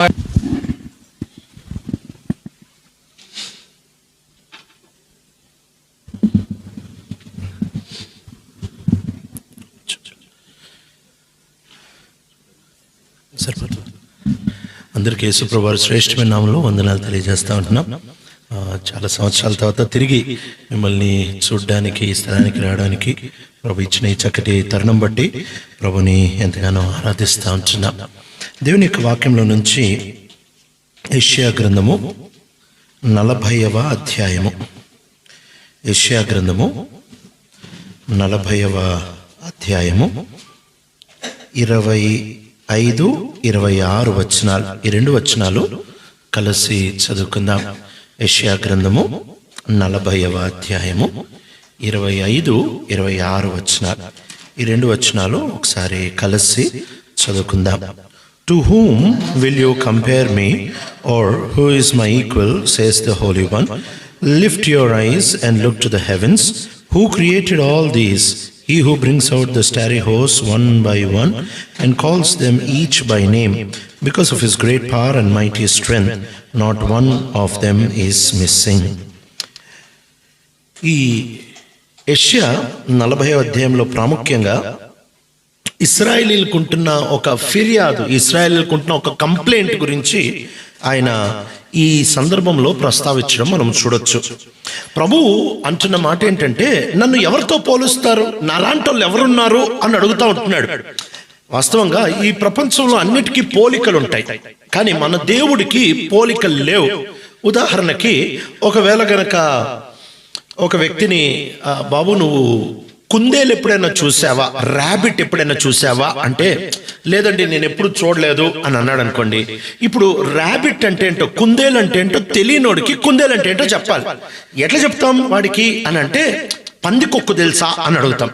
అందరికీ యేసుప్రభు వారి శ్రేష్టమైన నామములో వందనాలు తెలియజేస్తూ ఉంటున్నాం. చాలా సంవత్సరాల తర్వాత తిరిగి మిమ్మల్ని చూడడానికి, ఈ స్థలానికి రావడానికి ప్రభు ఇచ్చిన ఈ చక్కటి తరుణం బట్టి ప్రభుని ఎంతగానో ఆరాధిస్తూ ఉంటున్నాం. దేవుని యొక్క వాక్యంలో నుంచి యెషయా గ్రంథము 40వ అధ్యాయము, యెషయా గ్రంథము 40వ అధ్యాయము 25, 26 వచనాలు, ఈ రెండు వచనాలు కలిసి చదువుకుందాం. యెషయా గ్రంథము 40వ అధ్యాయము 25, 26 వచనాలు, ఈ రెండు వచనాలు ఒకసారి కలిసి చదువుకుందాం. To whom will you compare me, or who is my equal, says the Holy One. Lift your eyes and look to the heavens. Who created all these? He who brings out the starry hosts one by one and calls them each by name. Because of his great power and mighty strength, not one of them is missing. ఈ యెషయా 40వ అధ్యాయంలో ప్రాముఖ్యంగా ఇశ్రాయేలీయులకుంటున్న ఒక ఫిర్యాదు, ఇశ్రాయేలీయులకుంటున్న ఒక complaint గురించి ఆయన ఈ సందర్భంలో ప్రస్తావించడం మనం చూడొచ్చు. ప్రభువు అంటున్న మాట ఏంటంటే, నన్ను ఎవరితో పోలుస్తారు, నాలాంటి వాళ్ళు ఎవరున్నారు అని అడుగుతూ ఉంటున్నాడు. వాస్తవంగా ఈ ప్రపంచంలో అన్నిటికీ పోలికలు ఉంటాయి, కానీ మన దేవుడికి పోలికలు లేవు. ఉదాహరణకి ఒకవేళ గనక ఒక వ్యక్తిని, బాబు నువ్వు కుందేలు ఎప్పుడైనా చూసావా, ర్యాబిట్ ఎప్పుడైనా చూసావా అంటే, లేదండి నేను ఎప్పుడు చూడలేదు అని అన్నాడు అనుకోండి. ఇప్పుడు ర్యాబిట్ అంటే ఏంటో, కుందేలు అంటే ఏంటో తెలియనోడికి కుందేలు అంటే ఏంటో చెప్పాలి. ఎట్లా చెప్తాం వాడికి అని అంటే, పందికొక్కు తెలుసా అని అడుగుతాం.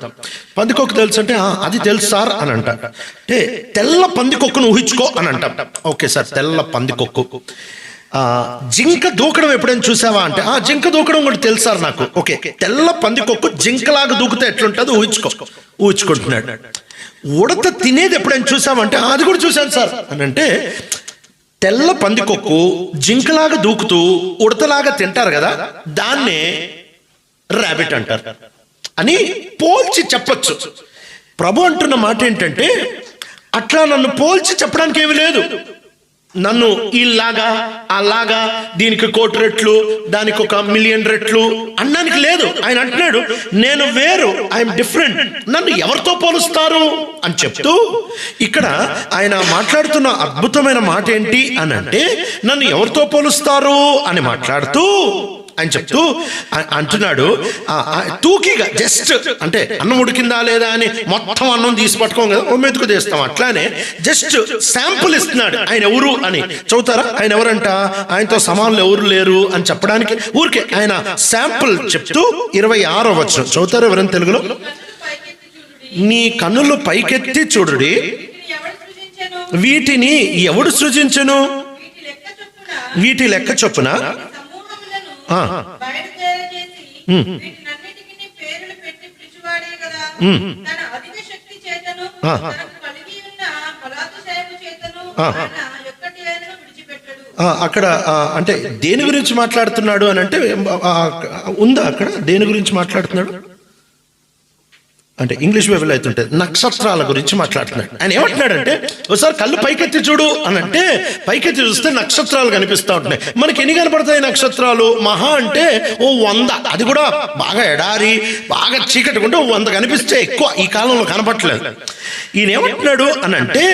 పందికొక్కు తెలుసు అంటే అది తెలుసు సార్ అని అంటాం. అంటే తెల్ల పందికొక్కును ఊహించుకో అని అంటాం. ఓకే సార్, తెల్ల పందికొక్కు. జింక దూకడం ఎప్పుడైనా చూసావా అంటే, జింక దూకడం కూడా తెలుసు సార్ నాకు. ఓకే, తెల్ల పందికొక్కు జింకలాగా దూకితే ఎట్లుంటుందో ఊహించుకుంటున్నాడు. ఉడత తినేది ఎప్పుడైనా చూసావంటే, అది కూడా చూశాను సార్ అని అంటే, తెల్ల పందికొక్కు జింకలాగా దూకుతూ ఉడతలాగా తింటారు కదా, దాన్నే ర్యాబిట్ అంటారు అని పోల్చి చెప్పొచ్చు. ప్రభు అంటున్న మాట ఏంటంటే, అట్లా నన్ను పోల్చి చెప్పడానికి ఏమీ లేదు. నన్ను ఇలాగా అలాగా, దీనికి 1,000,000 రెట్లు, దానికి 1,000,000 రెట్లు అనడానికి లేదు. ఆయన అంటున్నాడు, నేను వేరు, ఐఎమ్ డిఫరెంట్, నన్ను ఎవరితో పోలుస్తారు అని చెప్తూ ఇక్కడ ఆయన మాట్లాడుతున్న అద్భుతమైన మాట ఏంటి అని అంటే, నన్ను ఎవరితో పోలుస్తారు అని మాట్లాడుతూ ఆయన చెప్తూ అంటున్నాడు, తూకిగా జస్ట్ అంటే అన్నం ఉడికిందా లేదా అని మొత్తం అన్నం తీసి పట్టుకోం కదా, ఓ మెతుకు తీస్తాం, అట్లానే జస్ట్ శాంపుల్ ఇస్తున్నాడు ఆయన ఎవరు అని. చదువుతారా? ఆయన ఎవరంట, ఆయనతో సమానులు ఎవరు లేరు అని చెప్పడానికి ఊరికే ఆయన శాంపుల్ చెప్తూ 26వ వచనం చదువుతారు ఎవరైనా తెలుగులో? నీ కన్నులు పైకెత్తి చూడుడి, వీటిని ఎవడు సృజించెను, వీటి లెక్క చొప్పున అక్కడ అంటే దేని గురించి మాట్లాడుతున్నాడు అని అంటే, ఉందా అక్కడ దేని గురించి మాట్లాడుతున్నాడు అంటే, ఇంగ్లీష్ బైబిల్ అయితే నక్షత్రాల గురించి మాట్లాడుతున్నాడు. ఆయన ఏమంటున్నాడంటే, ఒకసారి కళ్ళు పైకెత్తి చూడు అని అంటే, పైకెత్తి చూస్తే నక్షత్రాలు కనిపిస్తూ ఉంటున్నాయి. మనకి ఎన్ని కనపడతాయి నక్షత్రాలు? మహా అంటే 100, అది కూడా బాగా ఎడారి బాగా చీకటి ఉంటే 100 కనిపిస్తే, ఎక్కువ ఈ కాలంలో కనపట్లేదు. ఈయన ఏమంటున్నాడు అని అంటే,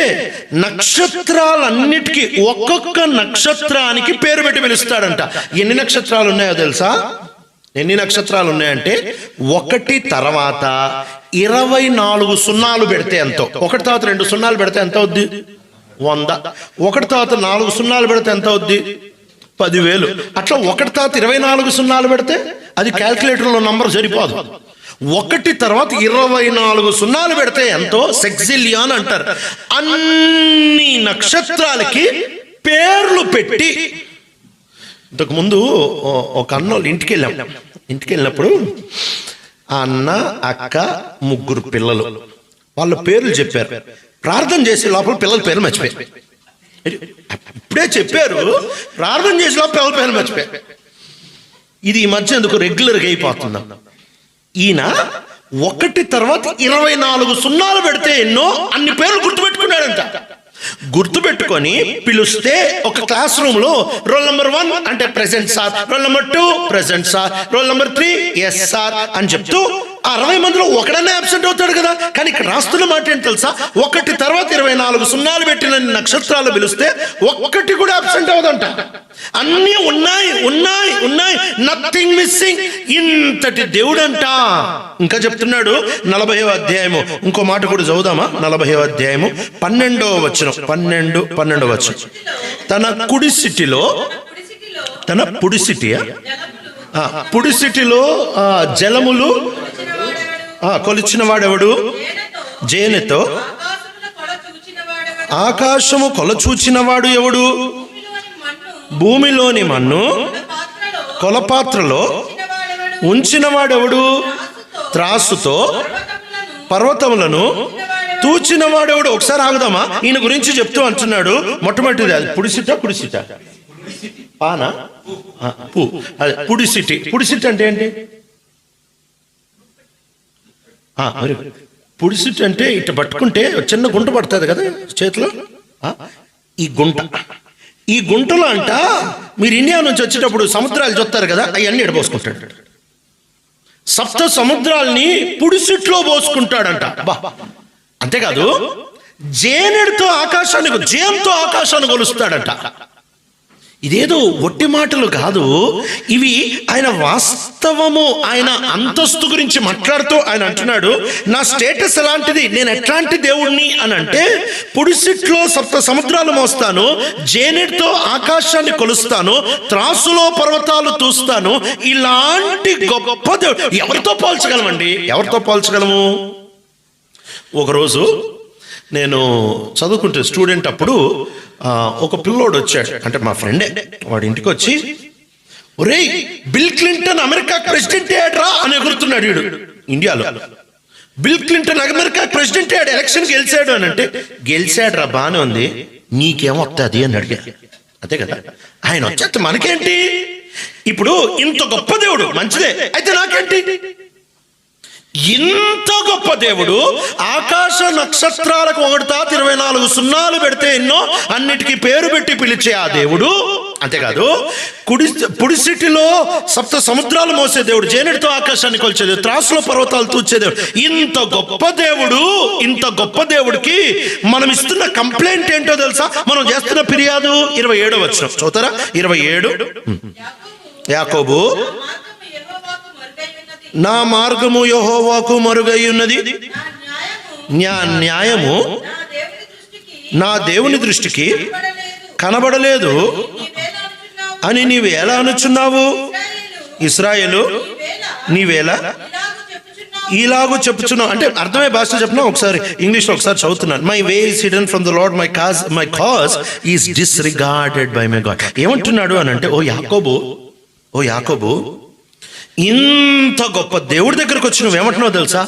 నక్షత్రాలన్నిటికీ ఒక్కొక్క నక్షత్రానికి పేరు పెట్టి పిలుస్తాడంట. ఎన్ని నక్షత్రాలు ఉన్నాయో తెలుసా? ఎన్ని నక్షత్రాలు ఉన్నాయంటే, 1 తర్వాత 24 సున్నాలు పెడితే ఎంతో, 1 తర్వాత 2 సున్నాలు పెడితే ఎంత అవుద్ది? 100. 1 తర్వాత 4 సున్నాలు పెడితే ఎంత అవుద్ది? 10,000. అట్లా 1 తర్వాత 24 సున్నాలు పెడితే అది క్యాల్కులేటర్లో నంబర్ సరిపోదు. 1 తర్వాత 24 సున్నాలు పెడితే ఎంతో? సెక్సిలియాన్ అంటారు. అన్ని నక్షత్రాలకి పేర్లు పెట్టి, ఇంతకుముందు ఒక అన్నోళ్ళు ఇంటికి వెళ్ళినప్పుడు అన్న, అక్క, 3 పిల్లలు, వాళ్ళ పేర్లు చెప్పారు. ప్రార్థన చేసే లోపల పిల్లల పేర్లు మర్చిపోయారు. ఇప్పుడే చెప్పారు, ప్రార్థన చేసిన పేరు మర్చిపోయారు. ఇది ఈ మధ్య ఎందుకు రెగ్యులర్గా అయిపోతున్నాం. ఈయన ఒకటి తర్వాత 24 సున్నాలు పెడితే ఎన్నో అన్ని పేర్లు గుర్తుపెట్టుకున్నాడంట. గుర్తుపెట్టుకొని పిలుస్తే ఒక క్లాస్ రూమ్ లో రోల్ నెంబర్ 1 అంటే present sir, roll number 2 present sir, roll number 3 yes sir అని చెప్తూ 60 మందిలో ఒకడనే అబ్సెంట్ అవుతాడు కదా. కానీ ఇక్కడ రాస్తున్న మాట ఏంటి తెలుసా? ఒకటి తర్వాత 24 సున్నాలు పెట్టిన నక్షత్రాలు పిలిస్తే ఒక్కటి కూడా అబ్సెంట్ అవదంట. అన్నీ ఉన్నాయి ఉన్నాయి ఉన్నాయి, నథింగ్ మిస్సింగ్. ఇంతటి దేవుడంట. ఇంకా చెప్తున్నాడు 40వ అధ్యాయము, ఇంకో మాట కూడా చదువుదామా? 40వ అధ్యాయము 12వ వచనం. 12వ వచనం. తన కుడి సిటిలో, తన పుడి సిటీ, పుడి సిటిలో జలములు కొలిచిన వాడెవడు? జేనెతో ఆకాశము కొలచూచిన వాడు ఎవడు? భూమిలోని మన్ను కొలపాత్రలో ఉంచిన వాడెవడు? త్రాసుతో పర్వతములను తూచిన వాడెవడు? ఒకసారి ఆగుదామా? ఈయన గురించి చెప్తూ అంటున్నాడు. మొట్టమొదటిది అది పుడిసిట పానా పూ, అదే పుడిసిటి. పుడిసిటి అంటే ఏంటి? పుడిసిటి అంటే ఇట్లా పట్టుకుంటే చిన్న గుంట పడుతుంది కదా చేతిలో. ఈ గుంట, ఈ గుంటలో అంట మీరు ఇండియా నుంచి వచ్చేటప్పుడు సముద్రాలు చూస్తారు కదా, అవన్నీ ఎడబోసుకుంటాడు. సప్త సముద్రాల్ని పుడిసిట్లో పోసుకుంటాడంట. బా, అంతేకాదు జేనెడుతో ఆకాశాన్ని, జేయంతో ఆకాశాన్ని కొలుస్తాడంట. ఇదేదో ఒట్టి మాటలు కాదు, ఇవి ఆయన వాస్తవము. ఆయన అంతస్తు గురించి మాట్లాడుతూ ఆయన అంటున్నాడు, నా స్టేటస్ ఎలాంటిది, నేను ఎట్లాంటి దేవుణ్ణి అని అంటే, పుడిసిట్లో సప్త సముద్రాలు మోస్తాను, జేనెట్తో ఆకాశాన్ని కొలుస్తాను, త్రాసులో పర్వతాలు తూస్తాను. ఇలాంటి గొప్ప దేవుడు ఎవరితో పోల్చగలమండి? ఎవరితో పోల్చగలము? ఒకరోజు నేను చదువుకుంటే స్టూడెంట్ అప్పుడు ఒక పిల్లోడు వచ్చాడు, అంటే మా ఫ్రెండే. వాడి ఇంటికి వచ్చి, ఒరేయ్ బిల్ క్లింటన్ అమెరికా ప్రెసిడెంట్ అయ్యాడ్రా అని ఎగురుతున్నాడు. వీడు ఇండియాలో బిల్ క్లింటన్ అమెరికా ప్రెసిడెంట్ అయ్యాడు, ఎలక్షన్ గెలిచాడు అని అంటే, గెలిచాడ్రా బాగానే ఉంది, నీకేమొస్తుంది అని అడిగా. అంతే కదా, ఆయన వచ్చేస్తే మనకేంటి? ఇప్పుడు ఇంత గొప్ప దేవుడు మంచిదే, అయితే నాకేంటి? ఇంత గొప్ప దేవుడు ఆకాశ నక్షత్రాలకు 1/24 సున్నాలు పెడితే ఎన్నో అన్నిటికీ పేరు పెట్టి పిలిచే ఆ దేవుడు. అంతేకాదు పుడిసిటిలో సప్త సముద్రాలు మోసే దేవుడు, జేనెడుతో ఆకాశాన్ని కొలిచే దేవుడు, త్రాసులో పర్వతాలు తూచే దేవుడు. ఇంత గొప్ప దేవుడు, ఇంత గొప్ప దేవుడికి మనం ఇస్తున్న కంప్లైంట్ ఏంటో తెలుసా? మనం చేస్తున్న ఫిర్యాదు 27వ వచనం చదువుతారా? 27. యాకోబు, నా మార్గము యెహోవాకు మరుగై ఉన్నది, న్యాయము నా దేవుని దృష్టికి కనబడలేదు అని నీవు ఎలా అనుచున్నావు? ఇశ్రాయేలు, నీవేలా ఇలాగూ చెప్పుచున్నావు అంటే అర్థమయ్యే భాష చెప్పినా ఒకసారి ఇంగ్లీష్లో ఒకసారి చదువుతున్నాను. My way is hidden from the lord, my cause is disregarded by my God. ఏమంటున్నాడు అని అంటే, ఓ యాకోబు, ఇంత గొప్ప దేవుడి దగ్గరకు వచ్చి నువ్వేమంటున్నావు తెలుసా?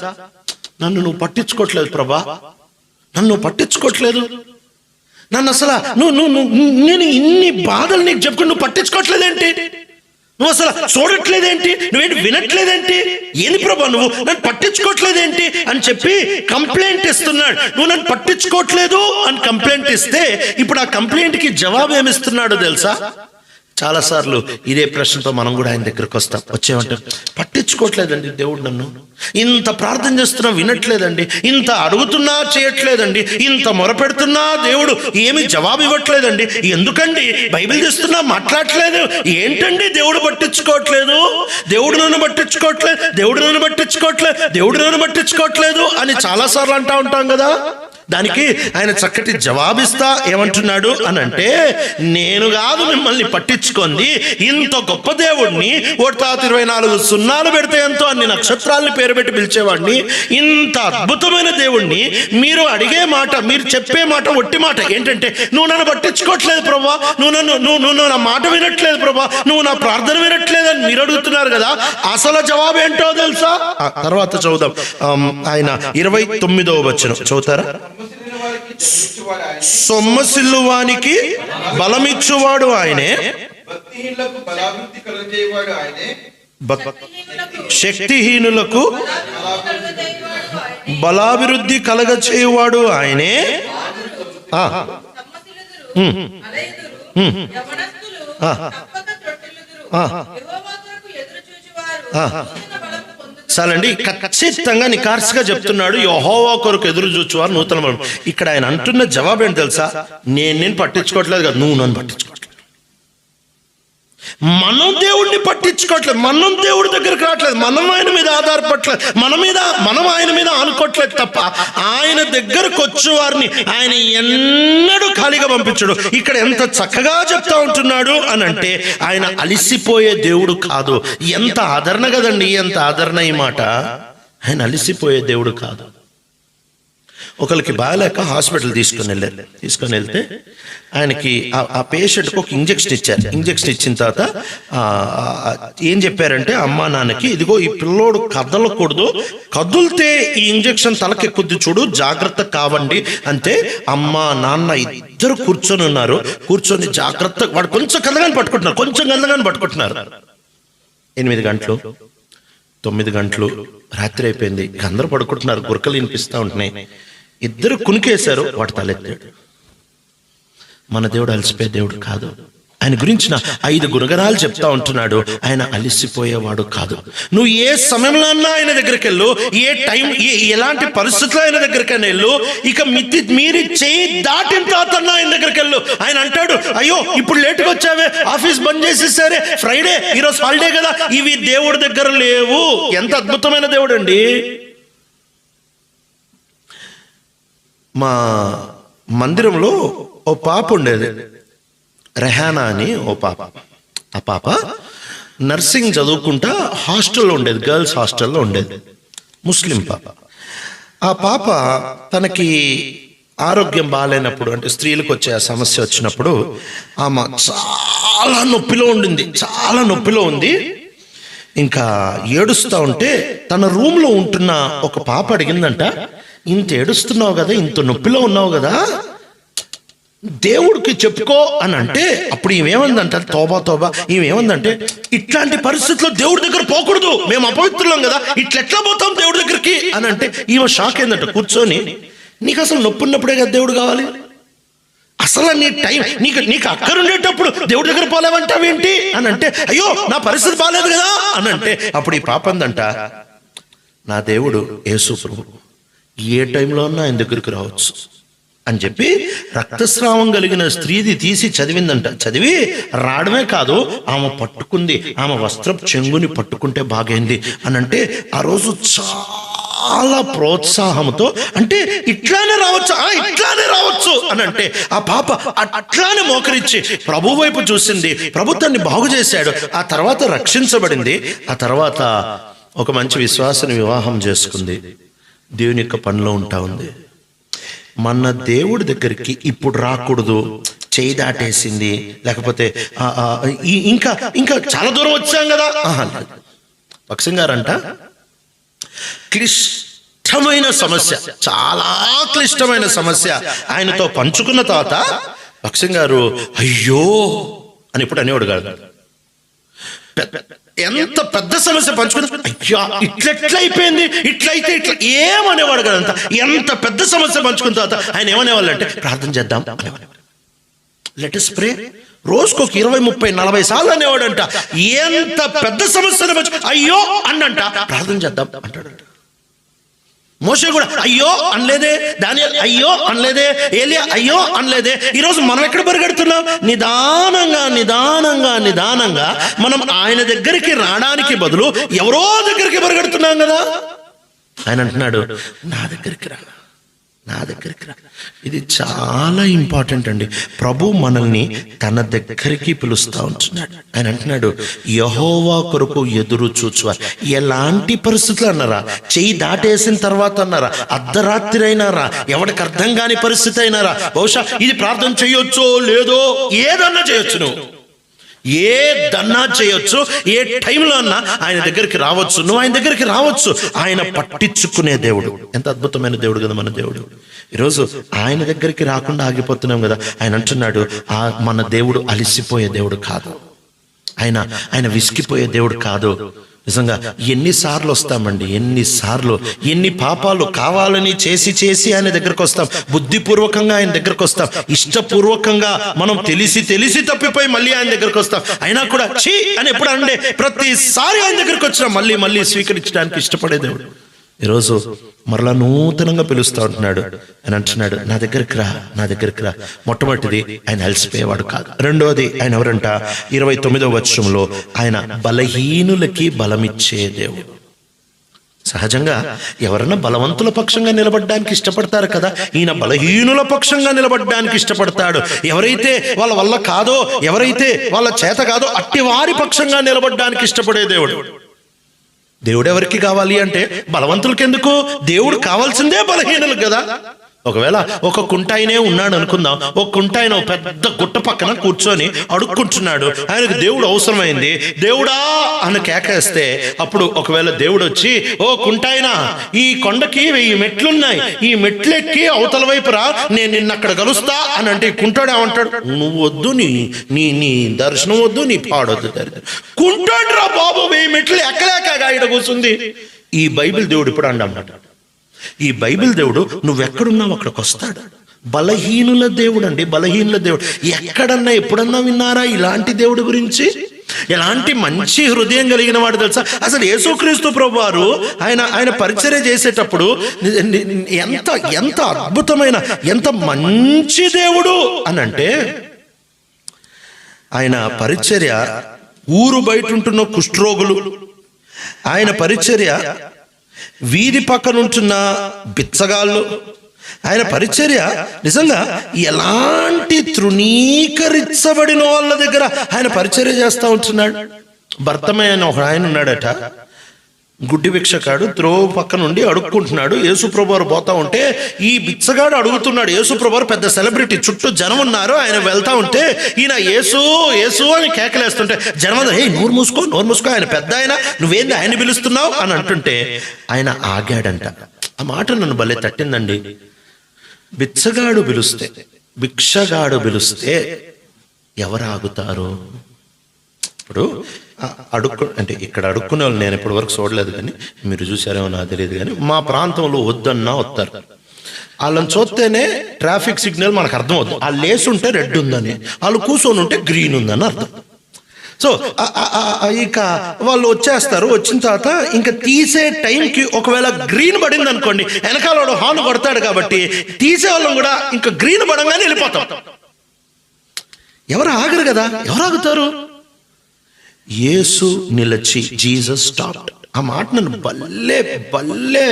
నన్ను నువ్వు పట్టించుకోవట్లేదు ప్రభా, నన్ను పట్టించుకోవట్లేదు, నన్ను అసలు నేను ఇన్ని బాధలు నీకు చెప్పుకుని నువ్వు పట్టించుకోవట్లేదేంటి? నువ్వు అసలు చూడట్లేదేంటి? నువ్వేంటి వినట్లేదేంటి? ఏంది ప్రభా నువ్వు నన్ను పట్టించుకోవట్లేదేంటి అని చెప్పి కంప్లైంట్ ఇస్తున్నాడు. నువ్వు నన్ను పట్టించుకోవట్లేదు అని కంప్లైంట్ ఇస్తే ఇప్పుడు ఆ కంప్లైంట్కి జవాబు ఏమిస్తున్నాడో తెలుసా? చాలాసార్లు ఇదే ప్రశ్నతో మనం కూడా ఆయన దగ్గరకు వచ్చేమంటే, పట్టించుకోవట్లేదండి దేవుడు, నన్ను ఇంత ప్రార్థన చేస్తున్నా వినట్లేదండి, ఇంత అడుగుతున్నా చేయట్లేదండి, ఇంత మొరపెడుతున్నా దేవుడు ఏమి జవాబు ఇవ్వట్లేదండి, ఎందుకండి బైబిల్ చేస్తున్నా మాట్లాడట్లేదు, ఏంటండి దేవుడు పట్టించుకోవట్లేదు, దేవుడు నన్ను పట్టించుకోవట్లేదు, దేవుడు నన్ను పట్టించుకోవట్లేదు, దేవుడు నన్ను పట్టించుకోవట్లేదు అని చాలాసార్లు అంటూ ఉంటాం కదా. దానికి ఆయన చక్కటి జవాబిస్తా ఏమంటున్నాడు అని అంటే, నేను కాదు మిమ్మల్ని పట్టించుకుంది, ఇంత గొప్ప దేవుడిని 1/24 సున్నాలు పెడితే ఎంతో అన్ని నక్షత్రాలని పేరు పెట్టి పిలిచేవాడిని, ఇంత అద్భుతమైన దేవుణ్ణి మీరు అడిగే మాట, మీరు చెప్పే మాట ఒట్టి మాట ఏంటంటే, నువ్వు నన్ను పట్టించుకోవట్లేదు ప్రభా, నువ్వు నా మాట వినట్లేదు ప్రభా, నువ్వు నా ప్రార్థన వినట్లేదు అని మీరు అడుగుతున్నారు కదా. అసలు జవాబు ఏంటో తెలుసా? తర్వాత చదువుదాం. ఆయన 29వ వచనం చదువుతారా? సొమ్మసిల్లువానికి బలమిచ్చువాడు ఆయనే, శక్తిహీనులకు బలాభివృద్ధి కలగచేయువాడు ఆయనే. చాలండి, ఖచ్చితంగా నికార్సుగా చెప్తున్నాడు. యెహోవా కొరకు ఎదురు చూచువారు నూతన బలం. ఇక్కడ ఆయన అంటున్న జవాబు ఏంటి తెలుసా? నేను పట్టించుకోవట్లేదు కదా, నువ్వు నన్ను పట్టించుకోవట్లేదు. మనం దేవుడిని పట్టించుకోవట్లేదు, మనం దేవుడి దగ్గరికి రావట్లేదు, మనం ఆయన మీద ఆధారపడట్లేదు, మనం ఆయన మీద ఆనుకోవట్లేదు తప్ప ఆయన దగ్గరకు వచ్చే వారిని ఆయన ఎన్నడూ ఖాళీగా పంపించడు. ఇక్కడ ఎంత చక్కగా చెప్తా ఉంటున్నాడు అని అంటే, ఆయన అలిసిపోయే దేవుడు కాదు. ఎంత ఆదరణ కదండి, ఎంత ఆదరణ ఈ మాట. ఆయన అలిసిపోయే దేవుడు కాదు. ఒకరికి బాగాలేక హాస్పిటల్ తీసుకొని వెళ్తే ఆయనకి ఆ పేషెంట్కి ఒక ఇంజెక్షన్ ఇచ్చారు. ఇంజెక్షన్ ఇచ్చిన తర్వాత ఏం చెప్పారంటే, అమ్మా నాన్నకి, ఇదిగో ఈ పిల్లోడు కదలకూడదు, కదులితే ఈ ఇంజెక్షన్ తలకెక్కుద్ది చూడు, జాగ్రత్త కావండి అంతే. అమ్మ నాన్న ఇద్దరు కూర్చొని ఉన్నారు. కూర్చొని జాగ్రత్త, వాడు కొంచెం కదలగానే పట్టుకుంటున్నారు. 8 గంటలు 9 గంటలు రాత్రి అయిపోయింది, అందరూ పడుకుంటున్నారు, గురకలు వినిపిస్తూ ఉంటున్నాయి. ఇద్దరు కునికేశారు, వాడు తలెత్తాడు. మన దేవుడు అలసిపోయే దేవుడు కాదు. ఆయన గురించిన 5 గుణగణాలు చెప్తా ఉంటున్నాడు. ఆయన అలిసిపోయేవాడు కాదు. నువ్వు ఏ సమయంలో అన్నా ఆయన దగ్గరికి వెళ్ళు, ఏ టైం, ఎలాంటి పరిస్థితుల్లో ఆయన దగ్గరికైనా వెళ్ళు, ఇక మీరి చేయి దాటిన తర్వాత ఆయన దగ్గరికి వెళ్ళు. ఆయన అంటాడు, అయ్యో ఇప్పుడు లేటుగా వచ్చావే, ఆఫీస్ బంద్ చేసేసారే, ఫ్రైడే, ఈరోజు హాలిడే కదా, ఇవి దేవుడి దగ్గర లేవు. ఎంత అద్భుతమైన దేవుడు అండి. మా మందిరంలో ఓ పాప ఉండేది, రెహానా అని ఓ పాప. ఆ పాప నర్సింగ్ చదువుకుంటా హాస్టల్లో ఉండేది, గర్ల్స్ హాస్టల్లో ఉండేది, ముస్లిం పాప. ఆ పాప తనకి ఆరోగ్యం బాగాలేనప్పుడు, అంటే స్త్రీలకు వచ్చే ఆ సమస్య వచ్చినప్పుడు ఆమె చాలా నొప్పిలో ఉంది. ఇంకా ఏడుస్తూ ఉంటే తన రూమ్లో ఉంటున్న ఒక పాప అడిగిందంట, ఇంత ఏడుస్తున్నావు కదా, ఇంత నొప్పిలో ఉన్నావు కదా, దేవుడికి చెప్పుకో అని అంటే, అప్పుడు ఈమెమందంట, తోబా ఈమెమందంటే, ఇట్లాంటి పరిస్థితుల్లో దేవుడి దగ్గర పోకూడదు, మేము అపవిత్రులం కదా, ఇట్లెట్లా పోతాం దేవుడి దగ్గరికి అని అంటే, ఈమె షాక్ అయిందంట. కూర్చొని, నీకు అసలు నొప్పి ఉన్నప్పుడే కదా దేవుడు కావాలి, అసలు నీ టైం నీకు అక్కరుండేటప్పుడు దేవుడి దగ్గర పోలేవంటావేంటి అని అంటే, అయ్యో నా పరిస్థితి బాగాలేదు కదా అని అంటే, అప్పుడు ఈ పాప అందంట, నా దేవుడు యేసు ప్రభువు ఏ టైంలో ఉన్నా ఆయన దగ్గరికి రావచ్చు అని చెప్పి రక్తస్రావం కలిగిన స్త్రీది తీసి చదివిందంట. చదివి రావడమే కాదు, ఆమె పట్టుకుంది, ఆమె వస్త్రపు చెంగుని పట్టుకుంటే బాగైంది అని అంటే, ఆ రోజు చాలా ప్రోత్సాహంతో, అంటే ఇట్లానే రావచ్చు అని అంటే, ఆ పాప అట్లానే మోకరించి ప్రభు వైపు చూసింది. ప్రభు తన్ని బాగు చేశాడు. ఆ తర్వాత రక్షించబడింది. ఆ తర్వాత ఒక మంచి విశ్వాసని వివాహం చేసుకుంది. దేవుని యొక్క పనిలో ఉంటా ఉంది. మన దేవుడి దగ్గరికి ఇప్పుడు రాకూడదు, చేయి దాటేసింది, లేకపోతే ఇంకా చాలా దూరం వచ్చాం కదా. పక్షం గారంట, క్లిష్టమైన సమస్య, చాలా క్లిష్టమైన సమస్య ఆయనతో పంచుకున్న తర్వాత పక్షం గారు అయ్యో అని ఇప్పుడు అనేవాడు కాదు. ఎంత పెద్ద సమస్య పంచుకుని అయ్యా ఇట్లెట్లయిపోయింది, ఇట్లయితే ఇట్లా ఏమనేవాడు కదంత. ఎంత పెద్ద సమస్య పంచుకున్న తర్వాత ఆయన ఏమనేవాళ్ళు అంటే, ప్రార్థన చేద్దాం అనేవాడు. Let us pray. రోజుకొక 20, 30, 40 సార్లు అనేవాడంట. ఎంత పెద్ద సమస్యను అయ్యో అన్నంట, ప్రార్థన చేద్దాం అంటాడు. మోషే కూడా అయ్యో అనలేదే, దానియేలు అయ్యో అనలేదే, ఏలియా అయ్యో అనలేదే. ఈరోజు మనం ఎక్కడ పరిగెడుతున్నాం? నిదానంగా మనం ఆయన దగ్గరికి రావడానికి బదులు ఎవరో దగ్గరికి పరిగెడుతున్నాం కదా. ఆయన అంటున్నాడు, నా దగ్గరికి రా. ఇది చాలా ఇంపార్టెంట్ అండి. ప్రభు మనల్ని తన దగ్గరికి పిలుస్తూ ఉంటున్నాడు. ఆయన అంటున్నాడు, యెహోవా కొరకు ఎదురు చూచువారు. ఎలాంటి పరిస్థితులు అన్నారా? చెయ్యి దాటేసిన తర్వాత అన్నారా? అర్ధరాత్రి అయినారా? ఎవరికి అర్థం కాని పరిస్థితి అయినారా? బహుశా ఇది ప్రార్థన చేయొచ్చో లేదో, ఏదన్నా చేయొచ్చు, నువ్వు ఏదన్నా చేయొచ్చు, ఏ టైంలో అన్నా ఆయన దగ్గరికి రావచ్చు, నువ్వు ఆయన దగ్గరికి రావచ్చు. ఆయన పట్టించుకునే దేవుడు. ఎంత అద్భుతమైన దేవుడు కదా మన దేవుడు. ఈరోజు ఆయన దగ్గరికి రాకుండా ఆగిపోతున్నాం కదా. ఆయన అంటున్నాడు, మన దేవుడు అలిసిపోయే దేవుడు కాదు, ఆయన విసిగిపోయే దేవుడు కాదు. నిజంగా ఎన్నిసార్లు వస్తామండి, ఎన్ని పాపాలు కావాలని చేసి ఆయన దగ్గరకు వస్తాం, బుద్ధిపూర్వకంగా ఆయన దగ్గరకు వస్తాం, ఇష్టపూర్వకంగా మనం తెలిసి తప్పిపోయి మళ్ళీ ఆయన దగ్గరకు వస్తాం. అయినా కూడా ఛీ అని ఎప్పుడు అంటే ప్రతిసారి ఆయన దగ్గరకు వచ్చినా మళ్ళీ స్వీకరించడానికి ఇష్టపడే దేవుడు ఈరోజు మరలా నూతనంగా పిలుస్తూ ఉంటున్నాడు. ఆయన అంటున్నాడు, నా దగ్గరికి రా. మొట్టమొదటిది, ఆయన అలసిపోయేవాడు కాదు. రెండోది, ఆయన ఎవరంట, 29వ వచనంలో ఆయన బలహీనులకి బలమిచ్చే దేవుడు. సహజంగా ఎవరన్నా బలవంతుల పక్షంగా నిలబడడానికి ఇష్టపడతారు కదా, ఈయన బలహీనుల పక్షంగా నిలబడడానికి ఇష్టపడతాడు. ఎవరైతే వాళ్ళ వల్ల కాదో, ఎవరైతే వాళ్ళ చేత కాదో అట్టి వారి పక్షంగా నిలబడడానికి ఇష్టపడే దేవుడు. దేవుడు ఎవరికి కావాలి అంటే బలవంతులకి ఎందుకు? దేవుడు కావాల్సిందే బలహీనులకు కదా. ఒకవేళ ఒక కుంటాయనే ఉన్నాడు అనుకుందాం, ఒక కుంటాయన పెద్ద గుట్ట పక్కన కూర్చొని అడుక్కుంటున్నాడు, ఆయనకు దేవుడు అవసరమైంది, దేవుడా అని కేకేస్తే అప్పుడు ఒకవేళ దేవుడు వచ్చి, ఓ కుంటాయన, ఈ కొండకి 1000 మెట్లున్నాయి, ఈ మెట్లెక్కి అవతల వైపు రా, నేను నిన్ను అక్కడ కలుస్తా అని అంటే కుంటాడు ఏమంటాడు? నువ్వు వద్దు, నీ దర్శనం వద్దు, నీ పాడొద్దు. కుంటాడు రా బాబు, 1000 మెట్లు ఎక్కలేక ఇక్కడ కూర్చుంది. ఈ బైబిల్ దేవుడు ఇప్పుడు అన్నమాట. ఈ బైబిల్ దేవుడు నువ్వెక్కడున్నావు అక్కడికి వస్తాడు. బలహీనుల దేవుడు అండి, బలహీనుల దేవుడు. ఎక్కడన్నా ఎప్పుడన్నా విన్నారా ఇలాంటి దేవుడి గురించి? ఎలాంటి మంచి హృదయం కలిగిన వాడు తెలుసా? అసలు యేసుక్రీస్తు ప్రభువారు ఆయన పరిచర్య చేసేటప్పుడు ఎంత అద్భుతమైన, ఎంత మంచి దేవుడు అని అంటే, ఆయన పరిచర్య ఊరు బయట ఉంటున్న కుష్ఠరోగులు, ఆయన పరిచర్య వీధి పక్కన ఉంటున్న బిచ్చగాళ్ళు, ఆయన పరిచర్య నిజంగా ఎలాంటి తృణీకరించబడిన వాళ్ళ దగ్గర ఆయన పరిచర్య చేస్తూ ఉంటున్నాడు. భర్తమయ్య అని ఒక ఆయన ఉన్నాడట, గుడ్డి భిక్షగాడు, త్రోవ పక్క నుండి అడుక్కుంటున్నాడు. యేసుప్రభువారు పోతా ఉంటే ఈ బిచ్చగాడు అడుగుతున్నాడు. యేసుప్రభువారు పెద్ద సెలబ్రిటీ, చుట్టూ జనం ఉన్నారు, ఆయన వెళ్తా ఉంటే ఈయన యేసు అని కేకలేస్తుంటే జనం, నోరు మూసుకో, ఆయన పెద్ద ఆయన, నువ్వేంది ఆయన పిలుస్తున్నావు అని అంటుంటే ఆయన ఆగాడంట. ఆ మాట నన్ను భలే తట్టిందండి. భిక్షగాడు పిలుస్తే ఎవరు ఆగుతారు? ఇప్పుడు అంటే ఇక్కడ అడుక్కునే వాళ్ళు నేను ఇప్పటి వరకు చూడలేదు, కానీ మీరు చూసారేమో నాకు తెలియదు, కానీ మా ప్రాంతంలో వద్దన్నా వస్తారు. వాళ్ళని చూస్తేనే ట్రాఫిక్ సిగ్నల్ మనకు అర్థం అవుతుంది. వాళ్ళు లేసి ఉంటే రెడ్ ఉందని, వాళ్ళు కూర్చొని ఉంటే గ్రీన్ ఉందని అర్థం. సో ఇక వాళ్ళు వచ్చేస్తారు. వచ్చిన తర్వాత ఇంకా తీసే టైంకి ఒకవేళ గ్రీన్ పడింది అనుకోండి, వెనకాల హార్న్ కొడతాడు కాబట్టి తీసే వాళ్ళం కూడా ఇంకా గ్రీన్ పడంగానే వెళ్ళిపోతాం. ఎవరు ఆగరు కదా, ఎవరు ఆగుతారు? యేసు నిలిచి, జీసస్ స్టాప్డ్. ఆ మాట నన్ను బల్లే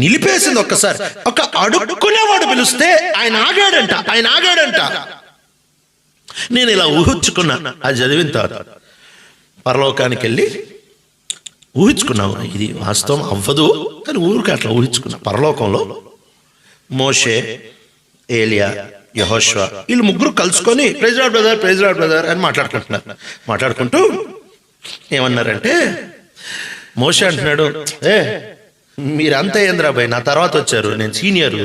నిలిపేసింది. ఒక్కసారి ఒక అడుక్కునేవాడు పిలిస్తే ఆయన ఆగాడంట. నేను ఇలా ఊహించుకున్నా, అది చదివిన తర్వాత పరలోకానికి వెళ్ళి ఊహించుకున్నాము. ఇది వాస్తవం అవ్వదు, కానీ ఊరికి అట్లా ఊహించుకున్నా. పరలోకంలో మోషే, ఏలియా, యెహోషువ వీళ్ళు ముగ్గురు కలుసుకొని ప్రైజ్ లార్డ్ బ్రదర్ అని మాట్లాడుకుంటూ ఏమన్నారంటే, మోషే అంటున్నాడు, మీరంతా ఏంద్రాబాయ్, నా తర్వాత వచ్చారు, నేను సీనియర్,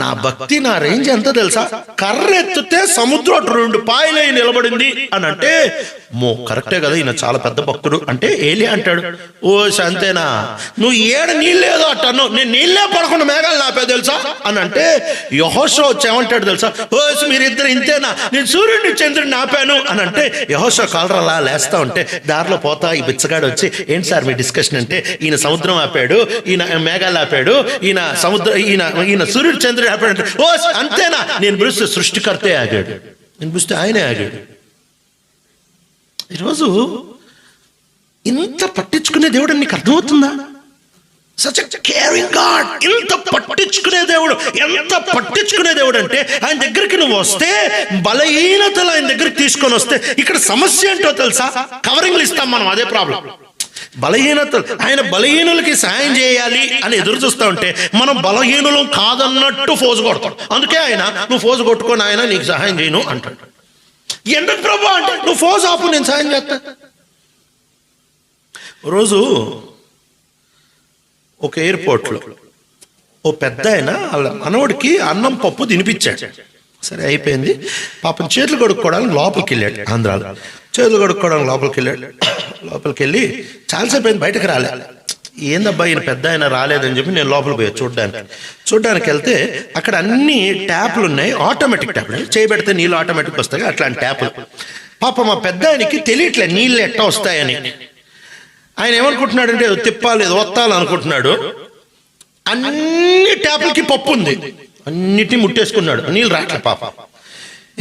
నా భక్తి, నా రేంజ్ ఎంత తెలుసా? కర్ర ఎత్తితే సముద్రం 2 పాయలై నిలబడింది అని అంటే, కరెక్టే కదా, ఈయన చాలా పెద్ద భక్తుడు అంటే. ఏలి అంటాడు, ఓ అంతేనా, నువ్వు నీళ్ళేదో అట్టను, నేను నీళ్ళే పడకుండా మేఘాలు నాపే తెలుసా అని అంటే, యెహోషువ వచ్చి ఏమంటాడు తెలుసా? మీరిద్దరు ఇంతేనా, నేను సూర్యుడిని చంద్రుడిని ఆపాను అని అంటే, యెహోషువ కాలరలా లేస్తా ఉంటే దారిలో పోతా ఈ బిచ్చగాడు వచ్చి, ఏంటి సార్ మీ డిస్కషన్ అంటే, ఈయన సముద్రం ఆపాడు, ఈయన మేఘాలు ఆపాడు, ఈయన సూర్యుడు చంద్రుడు ఆపాడు. ఓ అంతేనా, నేను పిలిస్తే సృష్టికర్తే ఆగాడు, నేను పిలిస్తే ఆయనే ఆగాడు. ఈరోజు ఇంత పట్టించుకునే దేవుడు నీకు అర్థమవుతుందా? Such a caring God. ఎంత పట్టించుకునే దేవుడు అంటే, ఆయన దగ్గరికి నువ్వు వస్తే బలహీనతలు ఆయన దగ్గరికి తీసుకొని వస్తే, ఇక్కడ సమస్య ఏంటో తెలుసా? కవరింగ్లు ఇస్తాం మనం, అదే ప్రాబ్లం. బలహీనతలు, ఆయన బలహీనులకి సాయం చేయాలి అని ఎదురు చూస్తూ ఉంటే మనం బలహీనులం కాదన్నట్టు ఫోజు కొడతాం. అందుకే ఆయన, నువ్వు ఫోజు కొట్టుకొని ఆయన నీకు సహాయం చేయను అంటాడు. ఎందుకు ప్రభు అంటే, నువ్వు ఫోజు ఆపు, నేను సాయం చేస్తా. రోజు ఒక ఎయిర్పోర్ట్లో ఓ పెద్ద ఆయన వాళ్ళ మనవడికి అన్నం పప్పు తినిపించాడు. సరే అయిపోయింది. పాపం చేతులు కడుక్కోవడానికి లోపలికి వెళ్ళాడు. ఆంధ్రాలో చేతులు కడుక్కోవడానికి లోపలికి వెళ్ళి చాలాసేపు అయింది, బయటకు రాలే. ఏందబ్బా ఈయన పెద్ద ఆయన రాలేదని చెప్పి నేను లోపలికి పోయా చూడ్డానికి వెళ్తే అక్కడ అన్ని ట్యాప్లు ఉన్నాయి, ఆటోమేటిక్ ట్యాప్లు. చేయబెడితే నీళ్ళు ఆటోమేటిక్ వస్తాయి, అట్లాంటి ట్యాప్లు. పాపం మా పెద్ద ఆయనకి తెలియట్లే నీళ్ళు ఎట్టా వస్తాయని. ఆయన ఏమనుకుంటున్నాడంటే తిప్పాలి ఒత్తాలి అనుకుంటున్నాడు. అన్ని ట్యాప్లకి పప్పు ఉంది, అన్నిటిని ముట్టేసుకున్నాడు, నీళ్ళు రాట్లే పాప.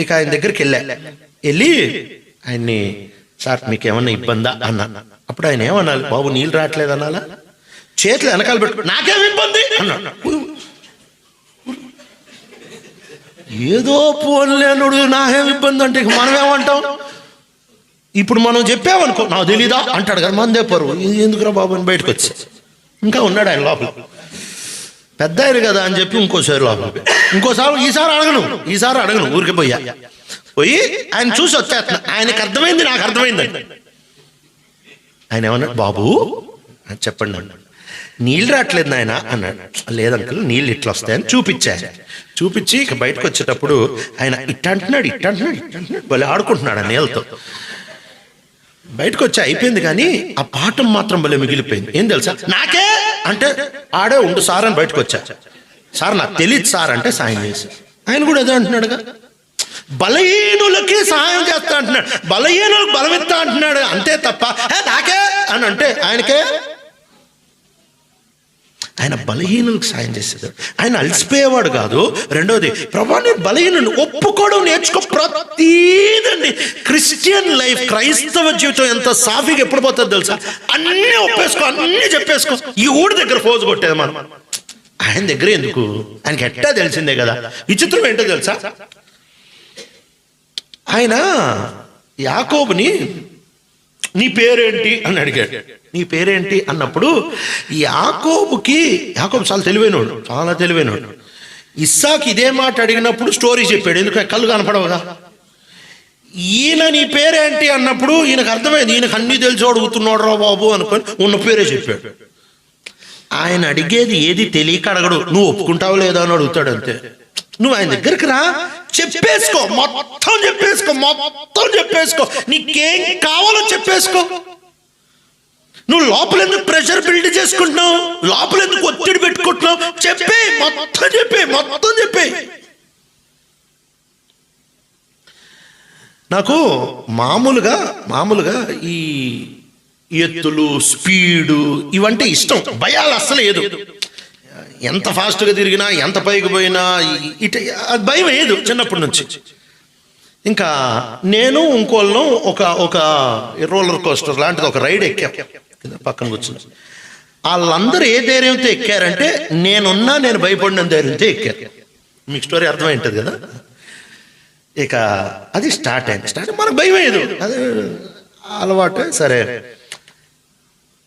ఇక ఆయన దగ్గరికి వెళ్ళి ఆయన్ని, సార్ మీకు ఏమన్నా ఇబ్బందా అన్నా. అప్పుడు ఆయన ఏమనాలి, బాబు నీళ్ళు రావట్లేదు అనాలా, చేతులు వెనకాల పెట్టు, నాకేం ఇబ్బంది అన్నాడు. ఏదో పోన్లేనుడు నాకేం ఇబ్బంది అంటే మనం ఏమంటాం? ఇప్పుడు మనం చెప్పామనుకో, నాకు తెలీదా అంటాడు కదా, మందే పరువు, ఎందుకురా బాబు అని బయటకు వచ్చి ఇంకా ఉన్నాడు ఆయన లోపల. పెద్ద ఆయన కదా అని చెప్పి ఇంకోసారి లోపల, ఈసారి అడగను ఊరికి పోయి ఆయన చూసి వచ్చేస్తున్నా. ఆయనకు అర్థమైంది, నాకు అర్థమైంది. ఆయన ఏమన్నాడు, బాబు చెప్పండి అన్నాడు. నీళ్ళు రావట్లేదు నాయన అన్నాడు. లేదంకల్ నీళ్ళు ఇట్లా వస్తాయని చూపించి ఇక బయటకు వచ్చేటప్పుడు ఆయన ఇట్ట అంటున్నాడు భలే ఆడుకుంటున్నాడు ఆ నీళ్ళతో. బయటకు వచ్చి అయిపోయింది, కానీ ఆ పాఠం మాత్రం భలే మిగిలిపోయింది. ఏం తెలుసా, నాకే అంటే ఆడే ఉండు సార్ అని బయటకు వచ్చా. సార్ నాకు తెలియదు సార్ అంటే సాయం చేసి, ఆయన కూడా అదే అంటున్నాడుగా, బలహీనులకి సహాయం చేస్తా అంటున్నాడు, బలహీనులకు బలమిస్తా అంటున్నాడు, అంతే తప్ప నాకే అని అంటే ఆయనకే. ఆయన బలహీనులకు సాయం చేసేవాడు, ఆయన అలసిపోయేవాడు కాదు. రెండోది, ప్రభా నేను బలహీనుని ఒప్పుకోవడం నేర్చుకో. ప్రతీదండి క్రిస్టియన్ లైఫ్, క్రైస్తవ జీవితం ఎంత సాఫీగా ఎప్పుడు పోతుంది తెలుసా? అన్నీ ఒప్పేసుకో, అన్నీ చెప్పేసుకో. ఈ ఊడి దగ్గర ఫోజు కొట్టేది మనం, ఆయన దగ్గర ఎందుకు? ఆయనకి ఎట్టా తెలిసిందే కదా. విచిత్రం ఏంటో తెలుసా, ఆయన యాకోబుని నీ పేరేంటి అని అడిగాడు. నీ పేరేంటి అన్నప్పుడు యాకోబు చాలా తెలివైనోడు. ఇస్సాకు ఇదే మాట అడిగినప్పుడు స్టోరీ చెప్పాడు, ఎందుకంటే కళ్ళు కనపడవుగా. ఈయన నీ పేరేంటి అన్నప్పుడు ఈయనకు అర్థమైంది, ఈయనకు అన్నీ తెలిసి అడుగుతున్నాడు రా బాబు అనుకొని ఉన్న పేరే చెప్పాడు. ఆయన అడిగేది ఏది తెలియక అడగడు, నువ్వు ఒప్పుకుంటావు లేదా అని అడుగుతాడు అంతే. నువ్వు ఆయన దగ్గరికి రా, మొత్తం చెప్పేసుకో, నీకేం కావాలో చెప్పేసుకో. నువ్వు లోపల ఎందుకు ప్రెషర్ బిల్డ్ చేసుకుంటున్నావు, లోపల ఎందుకు ఒత్తిడి పెట్టుకుంటున్నావు? మొత్తం చెప్పే. నాకు మామూలుగా ఈ ఎత్తులు, స్పీడు ఇవంటే ఇష్టం, భయాలు అస్సలు ఏదు. ఎంత ఫాస్ట్గా తిరిగినా, ఎంత పైకి పోయినా అది భయం ఏదు చిన్నప్పటి నుంచి. ఇంకా నేను ఇంకోళ్ళను ఒక రోలర్ కోస్టర్ లాంటిది ఒక రైడ్ ఎక్కాం, పక్కన కూర్చుని. వాళ్ళందరూ ఏ ధైర్యంతో ఎక్కారంటే నేను భయపడిన ధైర్యంతో ఎక్కారు. మీకు స్టోరీ అర్థమైంటుంది కదా. ఇక అది స్టార్ట్ అయింది. మనకు భయం లేదు, అదే అలవాటు. సరే,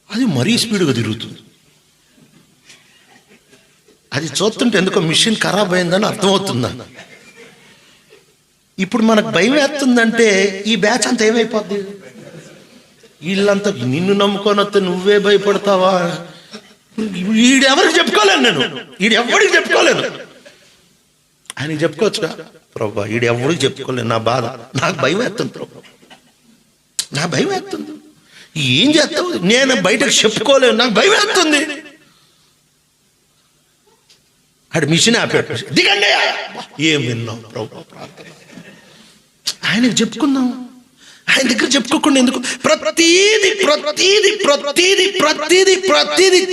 అది మరీ స్పీడ్గా తిరుగుతుంది. అది చూస్తుంటే ఎందుకో మిషన్ ఖరాబ్ అయిందని అర్థమవుతుందా. ఇప్పుడు మనకు భయం వేస్తుందంటే ఈ బ్యాచ్ అంతా ఏమైపోద్ది? వీళ్ళంతా నిన్ను నమ్ముకొని వస్తే నువ్వే భయపడతావా? ఈడెవరికి చెప్పుకోలేను, ఈడెవ్వడికి చెప్పుకోలేను. ఆయనకి చెప్పుకోవచ్చుగా, ప్రభా ఈడెవ్వడికి చెప్పుకోలేను, నా బాధ, నాకు భయం వేస్తుంది ప్రభా, నా భయం వేస్తుంది. ఏం చేస్తావు? నేను బయటకు చెప్పుకోలేను, నాకు భయం వేస్తుంది. అటు మిషన్ ఆపాడు, దిగండి. ఏం విన్నాం ప్రభా ప్రార్థన, ఆయనకు చెప్పుకుందాం. ఆయన దగ్గర చెప్పుకోకుండా ఎందుకు? ప్రతీది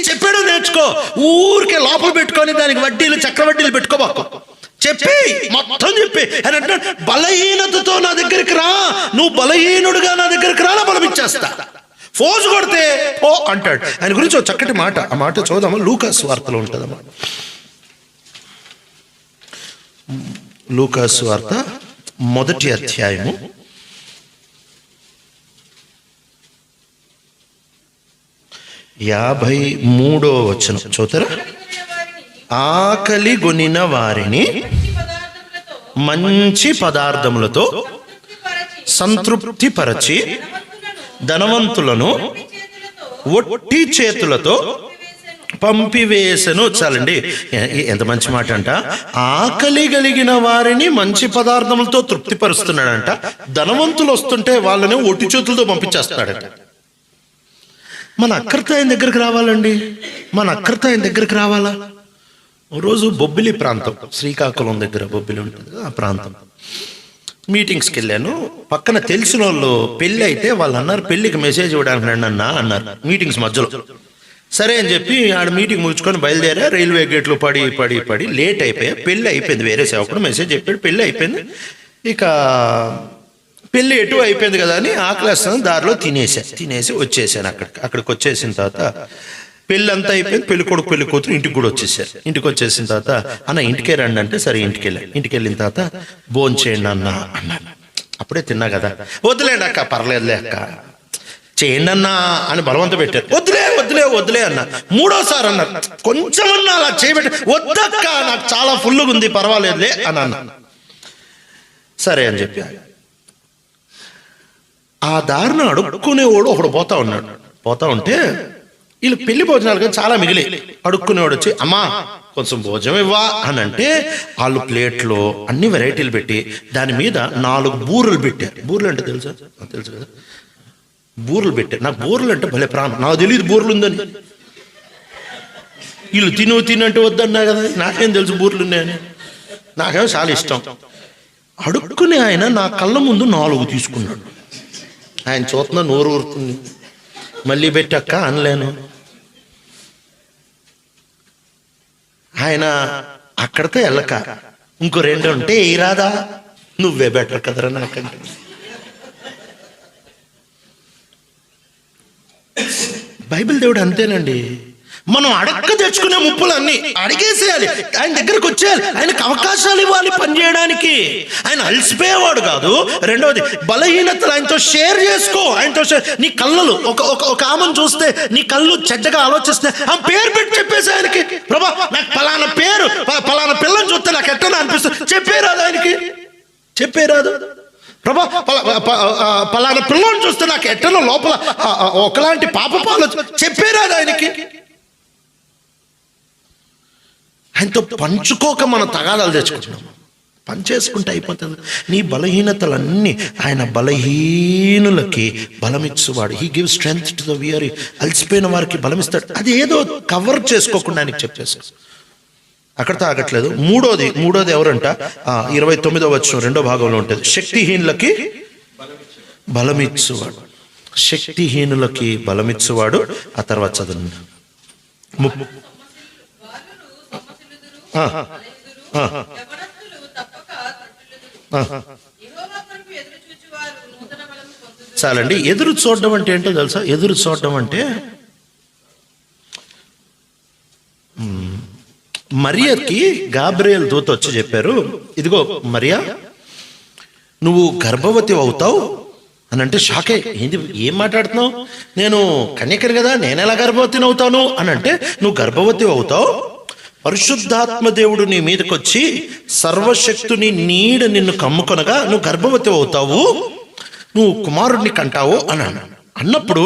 చెప్పాడు నేర్చుకో. ఊరికే లోపల పెట్టుకొని దానికి వడ్డీలు, చక్రవడ్డీలు పెట్టుకోబాకు. మొత్తం చెప్పి అని అంటాడు, బలహీనతతో నా దగ్గరికి రా, నువ్వు బలహీనుడుగా నా దగ్గరికి రా, బలం ఇచ్చేస్తా. ఫోజు కొడితే ఓ అంటాడు. ఆయన గురించి ఒక చక్కటి మాట, ఆ మాట చూద్దామా? లూకాసు వార్తలో ఉంటుందమ్మా. లూకాసు వార్త 1వ అధ్యాయము 53వ వచనం చూతారా? ఆకలి గొనిన వారిని మంచి పదార్థములతో సంతృప్తి పరచి ధనవంతులను ఒట్టి చేతులతో పంపివేసెను. చాలండి, ఎంత మంచి మాట అంట. ఆకలి కలిగిన వారిని మంచి పదార్థములతో తృప్తిపరుస్తున్నాడంట. ధనవంతులు వస్తుంటే వాళ్ళని ఒట్టి చేతులతో పంపించేస్తున్నాడంట. మన అక్కర్త ఆయన దగ్గరికి రావాలండి, మన అక్కర్త ఆయన దగ్గరికి రావాలా. రోజు బొబ్బిలి ప్రాంతం, శ్రీకాకుళం దగ్గర బొబ్బిలి ఉంటుంది ఆ ప్రాంతం, మీటింగ్స్కి వెళ్ళాను. పక్కన తెలిసిన వాళ్ళు పెళ్ళి అయితే వాళ్ళు అన్నారు, పెళ్ళికి మెసేజ్ ఇవ్వడానికి రండి అన్న అన్నారు మీటింగ్స్ మధ్యలో. సరే అని చెప్పి ఆడ మీటింగ్ ముగించుకొని బయలుదేరా. రైల్వే గేట్లు పడి లేట్ అయిపోయా. పెళ్ళి అయిపోయింది, వేరే సేవకుడు మెసేజ్ చెప్పాడు పెళ్ళి అయిపోయింది. ఇక పెళ్ళి ఎటు అయిపోయింది కదా అని ఆకలేస్తాను, దారిలో తినేసి వచ్చేసాను. అక్కడికి వచ్చేసిన తర్వాత పెళ్ళి అంతా అయిపోయింది. పెళ్లి కొడుకు పెళ్లి కూతురు ఇంటికి కూడా వచ్చేసారు. ఇంటికి వచ్చేసిన తర్వాత అన్న ఇంటికే రండి అంటే సరే ఇంటికి వెళ్ళిన తర్వాత భోజనం చేయండి అన్న అన్నాను. అప్పుడే తిన్నా కదా. వద్దులేండి అక్క, పర్లేదులే అక్క, చేయండి అన్నా అని బలవంత పెట్టారు. వద్దులే అన్న. మూడోసారి అన్నారు, కొంచెమన్నా అలా చేయబెట్టి. వద్దక్క, నాకు చాలా ఫుల్గా ఉంది, పర్వాలేదులే అని అన్నా. సరే అని చెప్పి ఆ దారిన అడుక్కునేవాడు ఒకడు పోతా ఉంటే వీళ్ళు పెళ్లి భోజనాలు కానీ చాలా మిగిలి. అడుక్కునేవాడు వచ్చి అమ్మా కొంచెం భోజనం ఇవ్వా అని అంటే వాళ్ళు ప్లేట్లో అన్ని వెరైటీలు పెట్టి దాని మీద 4 బూరెలు పెట్టారు. బూరెలు అంటే తెలుసు కదా, బూరెలు పెట్టారు. నాకు బూరెలు అంటే భలే ప్రాణం, నాకు తెలియదు బూరెలు ఉందని. వీళ్ళు తిను అంటే వద్దన్నా కదా, నాకేం తెలుసు బూరెలు ఉన్నాయని. నాకేమో చాలా ఇష్టం. అడుక్కునే ఆయన నా కళ్ళ ముందు 4 తీసుకున్నాడు. ఆయన చూస్తున్నా నోరు ఊరుతుంది. మళ్ళీ పెట్టక్క అనలేను. ఆయన అక్కడితో వెళ్ళక ఇంకో 2 ఉంటే ఏ రాదా, నువ్వే బెటర్ కదరా నాకంటే. బైబిల్ దేవుడు అంతేనండి. మనం అడక్క తెచ్చుకునే ముప్పులు అన్ని అడిగేసేయాలి, ఆయన దగ్గరకు వచ్చేయాలి, ఆయనకు అవకాశాలు ఇవ్వాలి పనిచేయడానికి. ఆయన అలసిపోయేవాడు కాదు. రెండవది బలహీనతలు ఆయనతో షేర్ చేసుకో. నీ కళ్ళలు ఒక ఆమెను చూస్తే నీ కళ్ళు చెడ్డగా ఆలోచిస్తే ఆ పేరు పెట్టి చెప్పేసి ఆయనకి, ప్రభా నాకు పలానా పేరు, పలానా పిల్లని చూస్తే నాకు ఎట్టనా అనిపిస్తుంది, చెప్పేరాదు ఆయనకి, చెప్పేరాదు. ప్రభా పలానా పిల్లని చూస్తే నాకు ఎట్టనో లోపల ఒకలాంటి పాపపాలు, చెప్పేరాదు ఆయనకి. ఆయనతో పంచుకోక మనం తగాదాలు తెచ్చుకుంటున్నాం. పని చేసుకుంటే అయిపోతుంది. నీ బలహీనతలన్నీ ఆయన బలహీనులకి బలమిచ్చువాడు. He give strength to the weary. అలసిపోయిన వారికి బలమిస్తాడు. అది ఏదో కవర్ చేసుకోకుండా ఆయనకి చెప్పేసి అక్కడితో ఆగట్లేదు. మూడోది ఎవరంట, 29వ వచనం 2వ భాగంలో ఉంటుంది. శక్తిహీనులకి బలమిచ్చువాడు, శక్తిహీనులకి బలమిచ్చువాడు. ఆ తర్వాత చదువు. చాలండి. ఎదురు చూడడం అంటే ఏంటో తెలుసా? ఎదురు చూడడం అంటే మరియకి గాబ్రియల్ దూత వచ్చి చెప్పారు, ఇదిగో మరియా నువ్వు గర్భవతి అవుతావు అని అంటే షాకే. ఏంది, ఏం మాట్లాడుతున్నావు? నేను కన్యకని కదా, నేను ఎలా గర్భవతిని అవుతాను అని అంటే, నువ్వు గర్భవతి అవుతావు, పరిశుద్ధాత్మ దేవుడు నీ మీదకి వచ్చి సర్వశక్తుని నీడ నిన్ను కమ్ముకొనగా నువ్వు గర్భవతి అవుతావు, నువ్వు కుమారుడిని కంటావు అని అన్నప్పుడు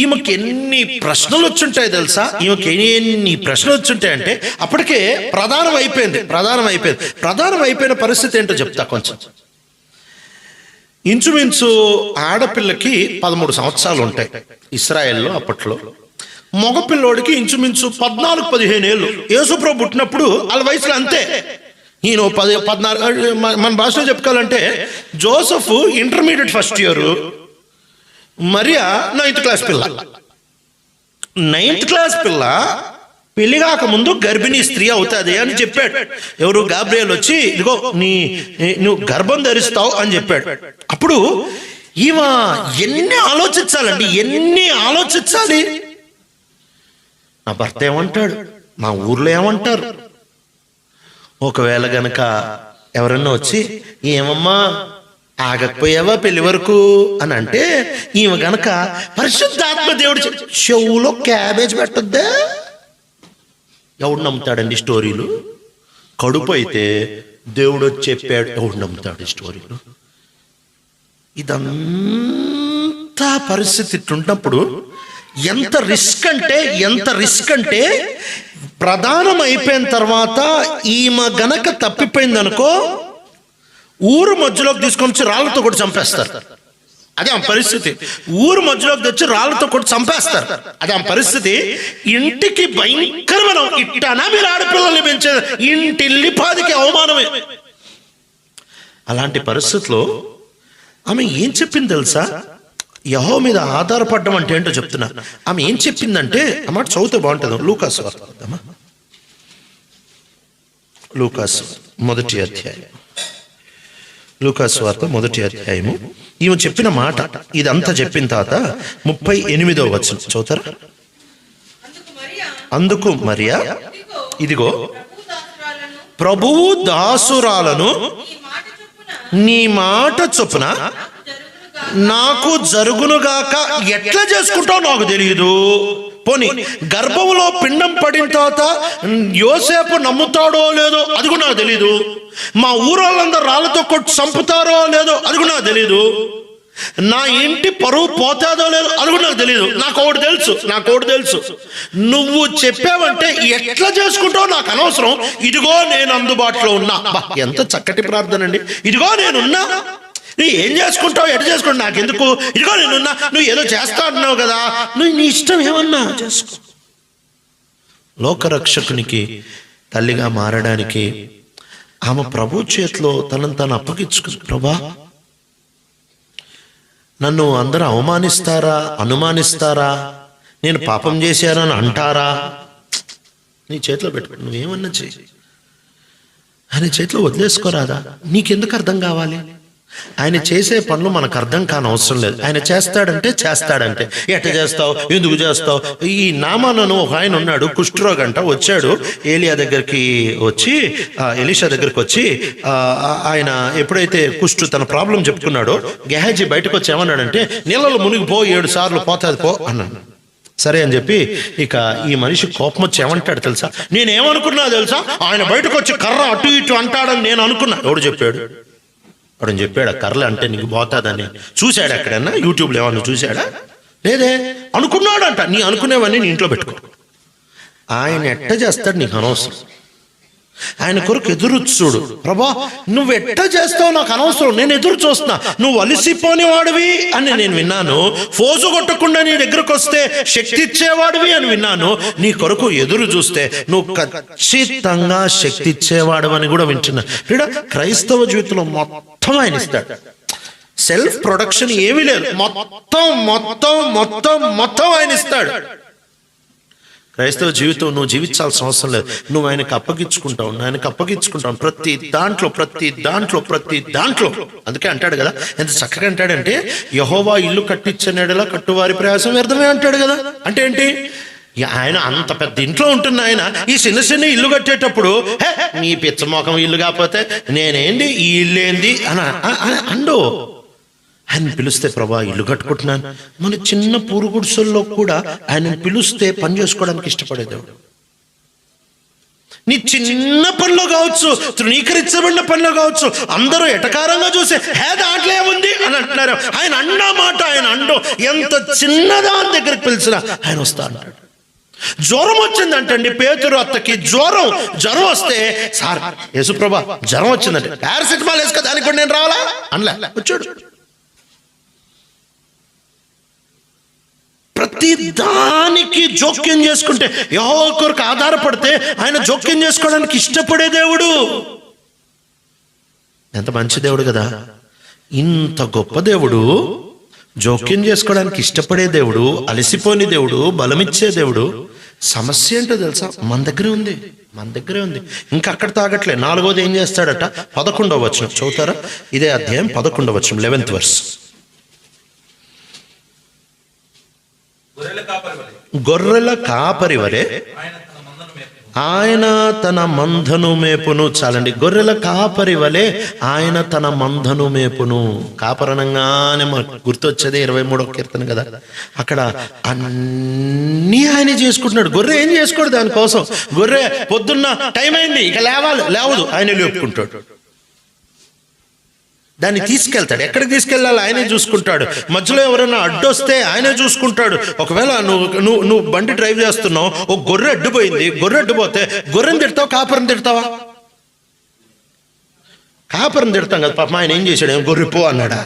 ఈమెకి ఎన్ని ప్రశ్నలు వచ్చుంటాయి తెలుసా? ఈమెకి ఎన్ని ప్రశ్నలు వచ్చుంటాయంటే అప్పటికే ప్రధానం అయిపోయిన పరిస్థితి ఏంటో చెప్తా కొంచెం. ఇంచుమించు ఆడపిల్లకి 13 సంవత్సరాలు ఉంటాయి ఇస్రాయేల్లో అప్పట్లో. మగపిల్లోడికి ఇంచుమించు 14-15 ఏళ్ళు. యేసుప్రభు పుట్టినప్పుడు వాళ్ళ వయసులో అంతే. నేను 14 మన భాషలో చెప్పుకోవాలంటే Joseph intermediate first year, Mariya 9th class పిల్ల. 9th క్లాస్ పిల్ల పెళ్లి కాకముందు గర్భిణీ స్త్రీ అవుతుంది అని చెప్పాడు. ఎవరు? గాబ్రియల్ వచ్చి ఇదిగో నువ్వు గర్భం ధరిస్తావు అని చెప్పాడు. అప్పుడు ఈమె ఎన్ని ఆలోచించాలి. నా భర్త ఏమంటాడు, మా ఊర్లో ఏమంటారు, ఒకవేళ గనక ఎవరన్నా వచ్చి ఏమమ్మా ఆగకపోయావా పెళ్లి వరకు అని అంటే, ఈమె గనక పరిశుద్ధాత్మ దేవుడు చెవులో క్యాబేజ్ పెట్టొద్దా? ఎవడు నమ్ముతాడండి స్టోరీలు? కడుపు అయితే దేవుడు వచ్చి చెప్పాడు, ఎవడు నమ్ముతాడు స్టోరీలు? ఇదంతా పరిస్థితి ఉంటున్నప్పుడు ఎంత రిస్క్ అంటే ప్రధానం అయిపోయిన తర్వాత ఈమె గనక తప్పిపోయిందనుకో, ఊరు మధ్యలోకి తీసుకొని వచ్చి రాళ్ళతో కూడా చంపేస్తారు. అదే ఆ పరిస్థితి. ఊరు మధ్యలోకి తెచ్చి రాళ్ళతో కూడా చంపేస్తారు. అదే ఆ పరిస్థితి. ఇంటికి భయంకరమైన, ఇట్టనా మీరు ఆడపిల్లల్ని పెంచేది, ఇంటిల్లిపాదికి అవమానమే. అలాంటి పరిస్థితిలో ఆమె ఏం చెప్పింది తెలుసా? యెహోవా మీద ఆధారపడడం అంటే ఏంటో చెప్తున్నా. ఆమె ఏం చెప్పిందంటే, ఆ మాట చదివితే బాగుంటుంది. లూకాసు వార్త, లూకాసు మొదటి అధ్యాయం, లూకాసు వార్త మొదటి అధ్యాయము. ఈమె చెప్పిన మాట ఇదంతా చెప్పిన తర్వాత 38వ వచనం చదువుతారా? అందుకు మరియా, ఇదిగో ప్రభువు దాసురాలను నీ మాట చొప్పున నాకు జరుగునుగాక. ఎట్లా చేసుకుంటావు నాకు తెలియదు. పోనీ గర్భంలో పిండం పడిన తర్వాత యోసేపు నమ్ముతాడో లేదో అది కూడా నాకు తెలీదు. మా ఊరోళ్ళందరూ రాళ్ళతో కొట్టి చంపుతారో లేదో అది కూడా నాకు తెలీదు. నా ఇంటి పరువు పోతాదో లేదో అది కూడా నాకు తెలియదు. నాకు ఒకటి తెలుసు, నువ్వు చెప్పావంటే ఎట్లా చేసుకుంటావు నాకు అనవసరం. ఇదిగో నేను అందుబాటులో ఉన్నా. ఎంత చక్కటి ప్రార్థన అండి. ఇదిగో నేనున్నా, నువ్వు ఏం చేసుకుంటావు, ఎటు చేసుకుంటావు నాకెందుకు, ఇదిగో నేనున్నా. నువ్వు ఏదో చేస్తా అంటున్నావు కదా, నువ్వు నీ ఇష్టం ఏమన్నా చేసుకో. లోకరక్షకునికి తల్లిగా మారడానికి ఆమె ప్రభు చేతిలో తనను తాను అప్పగించుకుంది. ప్రభా, నన్ను అందరూ అవమానిస్తారా, అనుమానిస్తారా, నేను పాపం చేశానని అంటారా, నీ చేతిలో పెట్టుకో, నువ్వేమన్నా చెయ్యి, ఆయన చేతిలో వదిలేసుకోరాదా? నీకెందుకు అర్థం కావాలి? ఆయన చేసే పనులు మనకు అర్థం కాని అవసరం లేదు. ఆయన చేస్తాడంటే ఎట్ట చేస్తావు, ఎందుకు చేస్తావు? ఈ నామానను ఒక ఆయన ఉన్నాడు, కుష్ఠరోగంట. వచ్చాడు ఏలియా దగ్గరికి వచ్చి, ఎలీషా దగ్గరికి వచ్చి, ఆయన ఎప్పుడైతే కుష్ఠు తన ప్రాబ్లం చెప్పుకున్నాడో, గెహాజీ బయటకు వచ్చి ఏమన్నాడంటే, నీళ్ళలో మునిగిపో, 7 సార్లు పోతుంది పో అన్నాడు. సరే అని చెప్పి ఇక ఈ మనిషి కోపం వచ్చి ఏమంటాడు తెలుసా? నేనేమనుకున్నా తెలుసా? ఆయన బయటకు వచ్చి కర్ర అటు ఇటు అంటాడని నేను అనుకున్నా. ఎవడు చెప్పాడు? వాడు చెప్పాడు కర్రలు అంటే నీకు పోతాదని. చూశాడు ఎక్కడన్నా? యూట్యూబ్లో ఏమన్నా చూశాడా? లేదే. అనుకున్నాడంట. నీ అనుకునేవన్నీ నీ ఇంట్లో పెట్టుకో. ఆయన ఎట్ట చేస్తాడు నీకు అనవసరం. ఆయన కొరకు ఎదురు చూడు. ప్రభా, నువ్వు ఎట్ట చేస్తావు నాకు అనవసరం, నేను ఎదురు చూస్తున్నా. నువ్వు అలసిపోని వాడివి అని నేను విన్నాను. ఫోజు కొట్టకుండా నీ దగ్గరకు వస్తే శక్తి ఇచ్చేవాడివి అని విన్నాను. నీ కొరకు ఎదురు చూస్తే నువ్వు ఖచ్చితంగా శక్తి ఇచ్చేవాడు అని కూడా వింటున్నా. ఇక్కడ క్రైస్తవ జీవితంలో మొత్తం ఆయన ఇస్తాడు. సెల్ఫ్ ప్రొడక్షన్ ఏమీ లేదు. మొత్తం ఆయన ఇస్తాడు. క్రైస్తవ జీవితం నువ్వు జీవించాల్సిన అవసరం లేదు. నువ్వు ఆయనకు అప్పగించుకుంటావు ప్రతి దాంట్లో. అందుకే అంటాడు కదా, ఎంత చక్కగా అంటాడంటే, యెహోవా ఇల్లు కట్టించనేడలా కట్టువారి ప్రయాసం వ్యర్థమే అంటాడు కదా. అంటే ఏంటి? ఆయన అంత పెద్ద ఇంట్లో ఉంటున్న ఆయన ఈ చిన్న ఇల్లు కట్టేటప్పుడు, నీ పిచ్చమోకం ఇల్లు కాకపోతే నేనేంది, ఈ ఇల్లు ఏంది అని అండు. ఆయన పిలిస్తే, ప్రభా ఇల్లు కట్టుకుంటున్నాను. మన చిన్న పూరుగుడిసెల్లో కూడా ఆయన పిలిస్తే పని చేసుకోవడానికి ఇష్టపడేదేవుడు. నీ చిన్న పనిలో కావచ్చు, తృణీకరించబడిన పనిలో కావచ్చు, అందరూ ఎటకారంగా చూసే దాంట్లో ఏముంది అని అంటున్నారు. ఆయన అన్నా మాట, ఆయన అండో, ఎంత చిన్నదాని దగ్గరికి పిలిచినా ఆయన వస్తా అంటాడు. జ్వరం వచ్చిందంటండి పేతురు అత్తకి. జ్వరం వస్తే, సార్ యేసుప్రభా జ్వరం వచ్చిందంటే పారాసిటమాల్ వేసుకో, దానికి కూడా నేను రావాలా అనలే, వచ్చాడు. ప్రతి దానికి జోక్యం చేసుకుంటే, యెహోవా కొరకు ఆధారపడితే ఆయన జోక్యం చేసుకోవడానికి ఇష్టపడే దేవుడు. ఎంత మంచి దేవుడు కదా. ఇంత గొప్ప దేవుడు, జోక్యం చేసుకోవడానికి ఇష్టపడే దేవుడు, అలసిపోని దేవుడు, బలమిచ్చే దేవుడు. సమస్య ఏంటో తెలుసా? మన దగ్గరే ఉంది. ఇంకా అక్కడ తాగట్లే. 4వది ఏం చేస్తాడట? 11వ వచనం చదువుతారా? ఇదే అధ్యాయం 11వ వచనం, 11th verse. గొర్రెల కాపరి వలె ఆయన తన మందను మేపును. చాలండి. గొర్రెల కాపరి వలె ఆయన తన మందను మేపును. కాపరణంగానే మనకు గుర్తొచ్చేది 23వ కీర్తన కదా. అక్కడ అన్నీ ఆయన చేసుకుంటున్నాడు. గొర్రె ఏం చేసుకోడు దానికోసం. గొర్రె పొద్దున్న టైం అయింది, ఇక లేవదు, ఆయన లేపుకుంటాడు. దాన్ని తీసుకెళ్తాడు. ఎక్కడికి తీసుకెళ్ళాలి ఆయనే చూసుకుంటాడు. మధ్యలో ఎవరైనా అడ్డొస్తే ఆయనే చూసుకుంటాడు. ఒకవేళ నువ్వు బండి డ్రైవ్ చేస్తున్నావు, ఒక గొర్రె అడ్డుపోయింది, గొర్రె అడ్డుపోతే గొర్రెని తిడతావు, కాపరిని తిడతావా? కాపరిని తిడతాం కదా. పాపం ఆయన ఏం చేశాడు? గొర్రె పో అన్నాడా?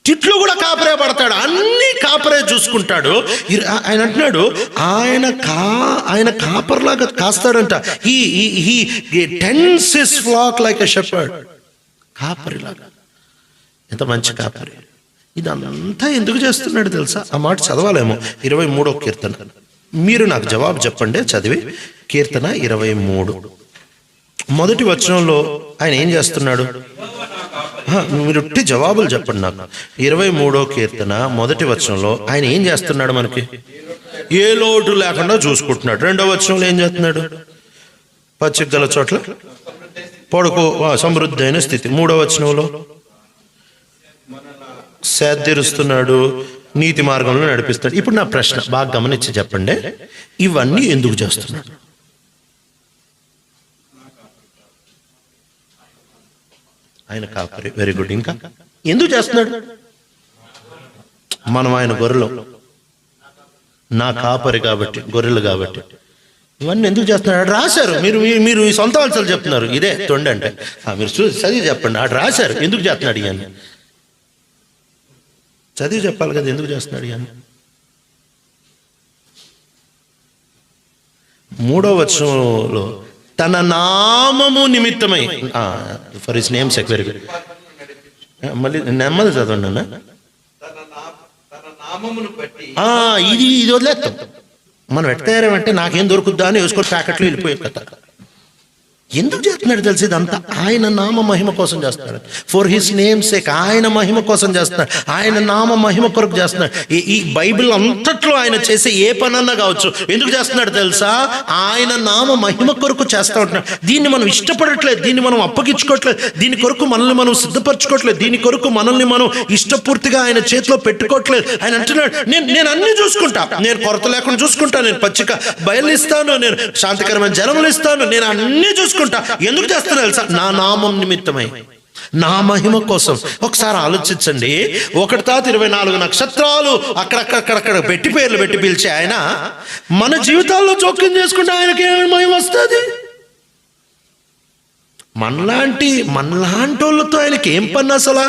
తిట్లు కూడా కాపరే పడతాడు, అన్ని కాపరే చూసుకుంటాడు. ఆయన అంటున్నాడు ఆయన కాపర్లాగా కాస్తాడంట. He tends his flock like a shepherd. కాపరిలాగా. ఎంత మంచి కాపరి. ఇదంతా ఎందుకు చేస్తున్నాడు తెలుసా? ఆ మాట చదవాలేమో. 23వ కీర్తన. మీరు నాకు జవాబు చెప్పండి చదివి. కీర్తన 23 మొదటి వచనంలో ఆయన ఏం చేస్తున్నాడు? మీరు ఉట్టి జవాబులు చెప్పండి నాకు. 23వ కీర్తన మొదటి వచనంలో ఆయన ఏం చేస్తున్నాడు? మనకి ఏ లోటు లేకుండా చూసుకుంటున్నాడు. 2వ వచనంలో ఏం చేస్తున్నాడు? పచ్చిక గల చోట్ల పడుకో, సమృద్ధి అయిన స్థితి. 3వ వచనంలో సేద్యరుస్తున్నాడు, నీతి మార్గంలో నడిపిస్తాడు. ఇప్పుడు నా ప్రశ్న బాగా గమనించి చెప్పండి, ఇవన్నీ ఎందుకు చేస్తున్నాడు? ఆయన కాపరి. Very good. ఇంకా ఎందుకు చేస్తున్నాడు? మనం ఆయన గొర్రెలు, నా కాపరి కాబట్టి, గొర్రెలు కాబట్టి. ఇవన్నీ ఎందుకు చేస్తున్నాడు? రాశారు. మీరు ఈ సొంత వంశలు చెప్తున్నారు. ఇదే తొండి అంటే మీరు చదివి చెప్పండి. ఆడు రాశారు. ఎందుకు చేస్తున్నాడు ఇవన్నీ? చదివి చెప్పాలి కదా ఎందుకు చేస్తున్నాడు ఇవన్నీ. 3వ వచనంలో తన నామము నిమిత్తమై, for his name sake. Very good. మళ్ళీ నెమ్మది చదవండి అన్న. ఇది వదిలేస్తాం మనం. ఎట్టేరేమంటే నాకేం దొరుకుద్దా అని వేసుకొని ప్యాకెట్లు వెళ్ళిపోయే కదా. ఎందుకు చేస్తున్నాడు తెలిసి? ఇదంతా ఆయన నామ మహిమ కోసం చేస్తున్నాడు. For his name sake. ఆయన మహిమ కోసం చేస్తున్నాడు. ఆయన నామ మహిమ కొరకు చేస్తున్నాడు. ఈ బైబిల్ అంతట్లో ఆయన చేసే ఏ పనన్నా కావచ్చు. ఎందుకు చేస్తున్నాడు తెలుసా? ఆయన నామ మహిమ కొరకు చేస్తూ ఉంటున్నాడు. దీన్ని మనం ఇష్టపడట్లేదు, దీన్ని మనం అప్పగించుకోవట్లేదు, దీని కొరకు మనల్ని మనం సిద్ధపరచుకోవట్లేదు, దీని కొరకు మనల్ని మనం ఇష్టపూర్తిగా ఆయన చేతిలో పెట్టుకోవట్లేదు. ఆయన అంటున్నాడు, నేను అన్ని చూసుకుంటా, నేను కొరత లేకుండా చూసుకుంటా, నేను పచ్చిక బయలు ఇస్తాను, నేను శాంతికరమైన జలములు ఇస్తాను, నేను అన్ని చూసుకుంటా. ఎందుకు చేస్తున్నా తెలుసా? నా నామం నిమిత్తమై, నా మహిమ కోసం. ఒకసారి ఆలోచించండి. 1 తాత 24 నక్షత్రాలు అక్కడక్కడ పెట్టి పేర్లు పెట్టి పిలిచి ఆయన మన జీవితాల్లో జోక్యం చేసుకుంటే ఆయనకి ఏమైనా మహిమ వస్తుంది? మనలాంటి వాళ్ళతో ఆయనకి ఏం పని? అసలు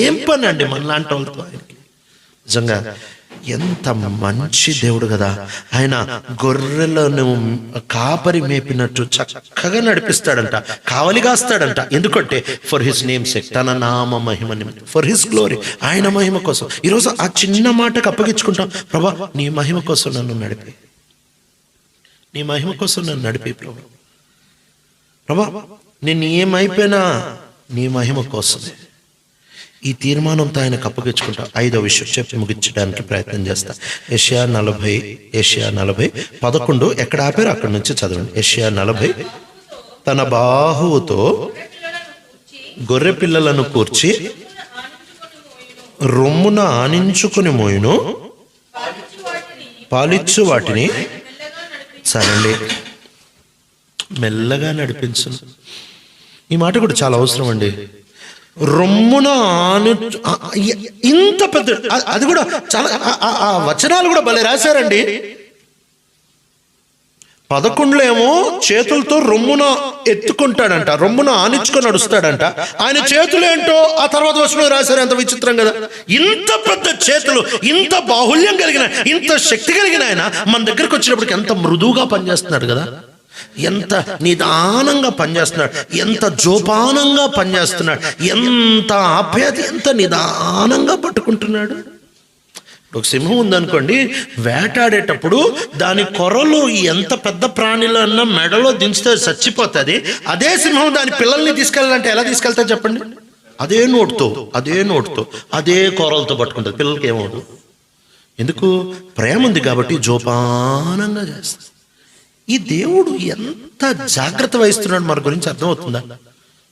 ఏం పని అండి మనలాంటి వాళ్ళతో ఆయనకి? నిజంగా ఎంత మంచి దేవుడు కదా ఆయన. గొర్రెలను కాపరి మేపినట్టు చక్కగా నడిపిస్తాడంట, కావలిగాస్తాడంట. ఎందుకంటే ఫర్ హిస్ నేమ్ సేక్, తన నామ మహిమ నిమిత్తం, ఫర్ హిస్ గ్లోరీ, ఆయన మహిమ కోసం. ఈరోజు ఆ చిన్న మాటకు అప్పగించుకుంటాం. ప్రభా నీ మహిమ కోసం నన్ను నడిపి, నీ మహిమ కోసం నన్ను నడిపి ప్రభా నేను ఏమైపోయినా నీ మహిమ కోసమే. ఈ తీర్మానంతో ఆయనకు అప్పగించుకుంటా. 5వ విషయం చెప్పి ముగించడానికి ప్రయత్నం చేస్తా. యెషయా 40:11 ఎక్కడ ఆపారు అక్కడి నుంచి చదవండి. యెషయా 40 తన బాహువుతో గొర్రె పిల్లలను కూర్చి రొమ్మున ఆనించుకుని మోయును, పాలిచ్చు వాటిని సరండి మెల్లగా నడిపించు. ఈ మాట కూడా చాలా అవసరం అండి. రొమ్మున ఇంత పెద్ద, అది కూడా చాలా వచనాలు కూడా భలే రాశారండి. 11 ఏమో చేతులతో రొమ్మున ఎత్తుకుంటాడంట, రొమ్మున ఆనించుకొని నడుస్తాడంట. ఆయన చేతులు ఏంటో ఆ తర్వాత వచనం రాశారు. ఎంత విచిత్రం కదా. ఇంత పెద్ద చేతులు, ఇంత బాహుల్యం కలిగిన, ఇంత శక్తి కలిగిన ఆయన మన దగ్గరకు వచ్చినప్పటికి ఎంత మృదువుగా పనిచేస్తున్నాడు కదా. ఎంత నిదానంగా పనిచేస్తున్నాడు, ఎంత జోపానంగా పనిచేస్తున్నాడు, ఎంత ఆప్యాయత, ఎంత నిదానంగా పట్టుకుంటున్నాడు. ఒక సింహం ఉందనుకోండి, వేటాడేటప్పుడు దాని కొరలు ఎంత పెద్ద ప్రాణిలో అన్నా మెడలో దించితే చచ్చిపోతుంది. అదే సింహం దాని పిల్లల్ని తీసుకెళ్ళాలంటే ఎలా తీసుకెళ్తా చెప్పండి? అదే నోటుతో అదే కొరలతో పట్టుకుంటుంది. పిల్లలకి ఏమవుతుంది? ఎందుకు? ప్రేమ ఉంది కాబట్టి జోపానంగా చేస్తుంది. ఈ దేవుడు ఎంత జాగ్రత్త వహిస్తున్నాడు మన గురించి అర్థమవుతుందా?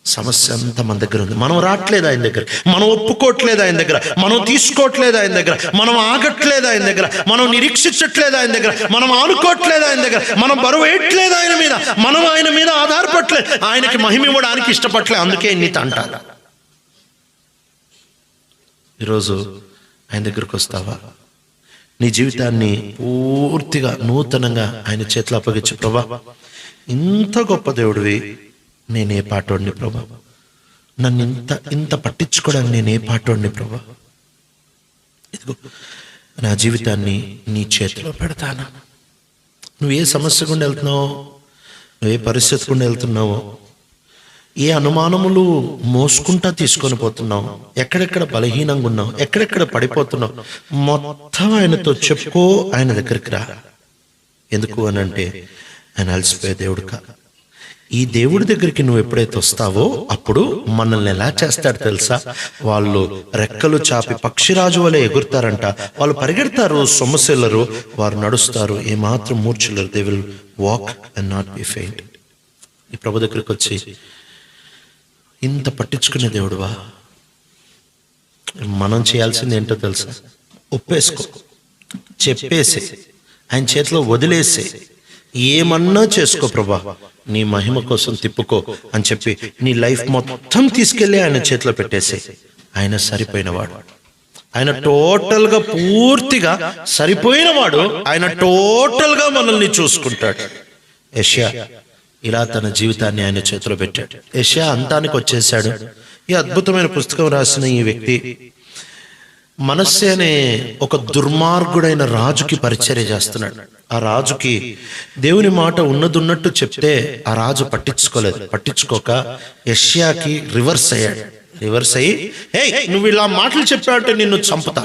సమస్య అంతా మన దగ్గర ఉంది. మనం రావట్లేదు ఆయన దగ్గర, మనం ఒప్పుకోవట్లేదు ఆయన దగ్గర, మనం తీసుకోవట్లేదు ఆయన దగ్గర, మనం ఆగట్లేదు ఆయన దగ్గర, మనం నిరీక్షించట్లేదు ఆయన దగ్గర, మనం ఆనుకోవట్లేదు ఆయన దగ్గర, మనం బరువు వేయట్లేదు ఆయన మీద, మనం ఆయన మీద ఆధారపడలేదు, ఆయనకి మహిమ ఇవ్వడానికి ఇష్టపడలేదు. అందుకే నీతో అంటారు ఈరోజు ఆయన దగ్గరికి వస్తావా? నీ జీవితాన్ని పూర్తిగా నూతనంగా ఆయన చేతిలో అప్పగించి, ప్రభా ఇంత గొప్ప దేవుడివి, నేనే పాటోడిని ప్రభా, నన్ను ఇంత పట్టించుకోవడానికి నేనే పాటోడిని ప్రభా, ఇదిగో నా జీవితాన్ని నీ చేతిలో పెడతాను. నువ్వు ఏ సమస్య గుండా వెళ్తున్నావో, నువ్వు ఏ పరిస్థితి గుండా వెళ్తున్నావో, ఏ అనుమానములు మోసుకుంటా తీసుకొని పోతున్నావు, ఎక్కడెక్కడ బలహీనంగా ఉన్నావు, ఎక్కడెక్కడ పడిపోతున్నావు, మొత్తం ఆయనతో చెప్పుకో. ఆయన దగ్గరికి రా. ఎందుకు అని అంటే ఆయన అలసిపోయే దేవుడు కాదు. ఈ దేవుడి దగ్గరికి నువ్వు ఎప్పుడైతే వస్తావో అప్పుడు మనల్ని ఎలా చేస్తాడు తెలుసా? వాళ్ళు రెక్కలు చాపి పక్షిరాజు వలె ఎగురుతారంట. వాళ్ళు పరిగెడతారు, సొమ్మసిల్లరు, వారు నడుస్తారు, ఏమాత్రం మూర్ఛిల్లరు. They will walk and not be faint. ఈ ప్రభు దగ్గరికి వచ్చి, ఇంత పట్టించుకునే దేవుడువా, మనం చేయాల్సింది ఏంటో తెలుసా? ఒప్పేసుకో, చెప్పేసి ఆయన చేతిలో వదిలేసి, ఏమన్నా చేసుకో ప్రభా, నీ మహిమ కోసం తిప్పుకో అని చెప్పి నీ లైఫ్ మొత్తం తీసుకెళ్ళి ఆయన చేతిలో పెట్టేసి. ఆయన సరిపోయినవాడు, ఆయన టోటల్గా పూర్తిగా సరిపోయినవాడు, ఆయన టోటల్గా మనల్ని చూసుకుంటాడు. యెషయా ఇలా తన జీవితాన్ని ఆయన చేతిలో పెట్టాడు. యెషయా అంతానికి వచ్చేసాడు. ఈ అద్భుతమైన పుస్తకం రాసిన ఈ వ్యక్తి మనస్సే అనే ఒక దుర్మార్గుడైన రాజుకి పరిచర్య చేస్తున్నాడు. ఆ రాజుకి దేవుని మాట ఉన్నట్టు చెప్తే ఆ రాజు పట్టించుకోక యెషయాకి రివర్స్ అయ్యాడు. రివర్స్ అయ్యి, హే నువ్వు ఇలా మాటలు చెప్పావంటే నిన్ను చంపుతా.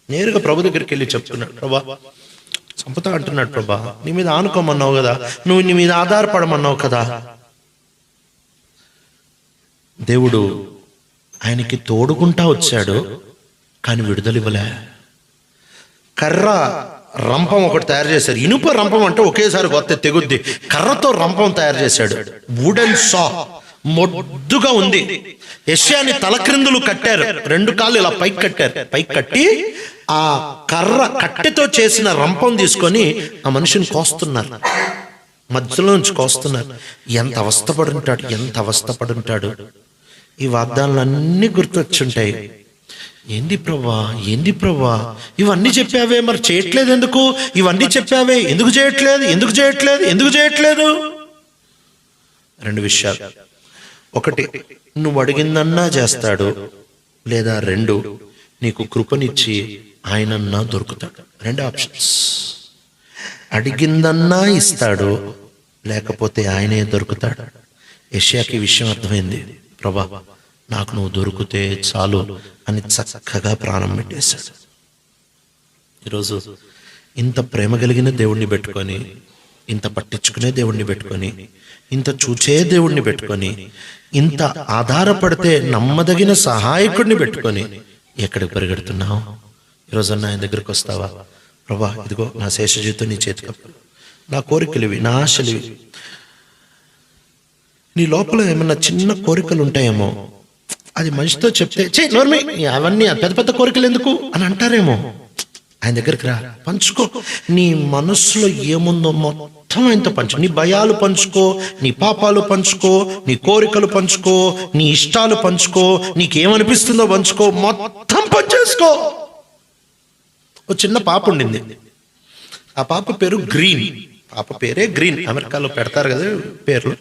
నేరుగా ప్రభు దగ్గరికి వెళ్ళి చెప్తున్నాడు, ప్రభా చంపుతా అంటున్నాడు. ప్రభా నీ మీద ఆనుకోమన్నావు కదా, నువ్వు నీ మీద ఆధారపడమన్నావు కదా. దేవుడు ఆయనకి తోడుకుంటా వచ్చాడు, కానీ విడుదల ఇవ్వలే. కర్ర రంపం ఒకటి తయారు చేశారు. ఇనుప రంపం అంటే ఒకేసారి కొత్త తెగుద్ది. కర్రతో రంపం తయారు చేశాడు. వుడెన్ సా, మొద్దుగా ఉంది. యెషయాని తలక్రిందులు కట్టారు, 2 కాళ్ళు ఇలా పైకి కట్టారు. పైకి కట్టి ఆ కర్ర కట్టెతో చేసిన రంపం తీసుకొని ఆ మనిషిని కోస్తున్నారు, మధ్యలో నుంచి కోస్తున్నారు. ఎంత అవస్థపడుంటాడు. ఈ వాగ్దానాలన్నీ గుర్తొచ్చుంటాయి. ఏంది ప్రభా ఇవన్నీ చెప్పావే, మరి చేయట్లేదు ఎందుకు? ఇవన్నీ చెప్పావే, ఎందుకు చేయట్లేదు? 2 విషయాలు. 1, నువ్వు అడిగిందన్నా చేస్తాడు, లేదా 2, నీకు కృపనిచ్చి ఆయనన్నా దొరుకుతాడు. 2 ఆప్షన్స్. అడిగిందన్నా ఇస్తాడు, లేకపోతే ఆయనే దొరుకుతాడు. యెషయాకి విషయం అర్థమైంది. ప్రభా నాకు నువ్వు దొరికితే చాలు అని చక్కగా ప్రాణం పెట్టేశాడు. ఈరోజు ఇంత ప్రేమ కలిగిన దేవుణ్ణి పెట్టుకొని, ఇంత పట్టించుకునే దేవుణ్ణి పెట్టుకొని, ఇంత చూచే దేవుణ్ణి పెట్టుకొని, ఇంత ఆధారపడితే నమ్మదగిన సహాయకుడిని పెట్టుకొని ఎక్కడికి పరిగెడుతున్నావు? ఈరోజన్నా ఆయన దగ్గరికి వస్తావా? ప్రభా ఇదిగో నా శేష జీవితం నీ చేతికప్పు, నా కోరికలివి, నా ఆశలివి. నీ లోపల ఏమన్నా చిన్న కోరికలు ఉంటాయేమో, అది మనిషితో చెప్తే నోర్మి అవన్నీ పెద్ద కోరికలు ఎందుకు అని అంటారేమో. ఆయన దగ్గరికి రా, పంచుకో. నీ మనస్సులో ఏముందో మొత్తం ఆయనతో పంచు. నీ భయాలు పంచుకో, నీ పాపాలు పంచుకో, నీ కోరికలు పంచుకో, నీ ఇష్టాలు పంచుకో, నీకేమనిపిస్తుందో పంచుకో, మొత్తం పంచేసుకో. ఒక చిన్న పాప ఉండింది. ఆ పాప పేరు గ్రీన్. పాప పేరే గ్రీన్. అమెరికాలో పెడతారు కదా పేర్లు.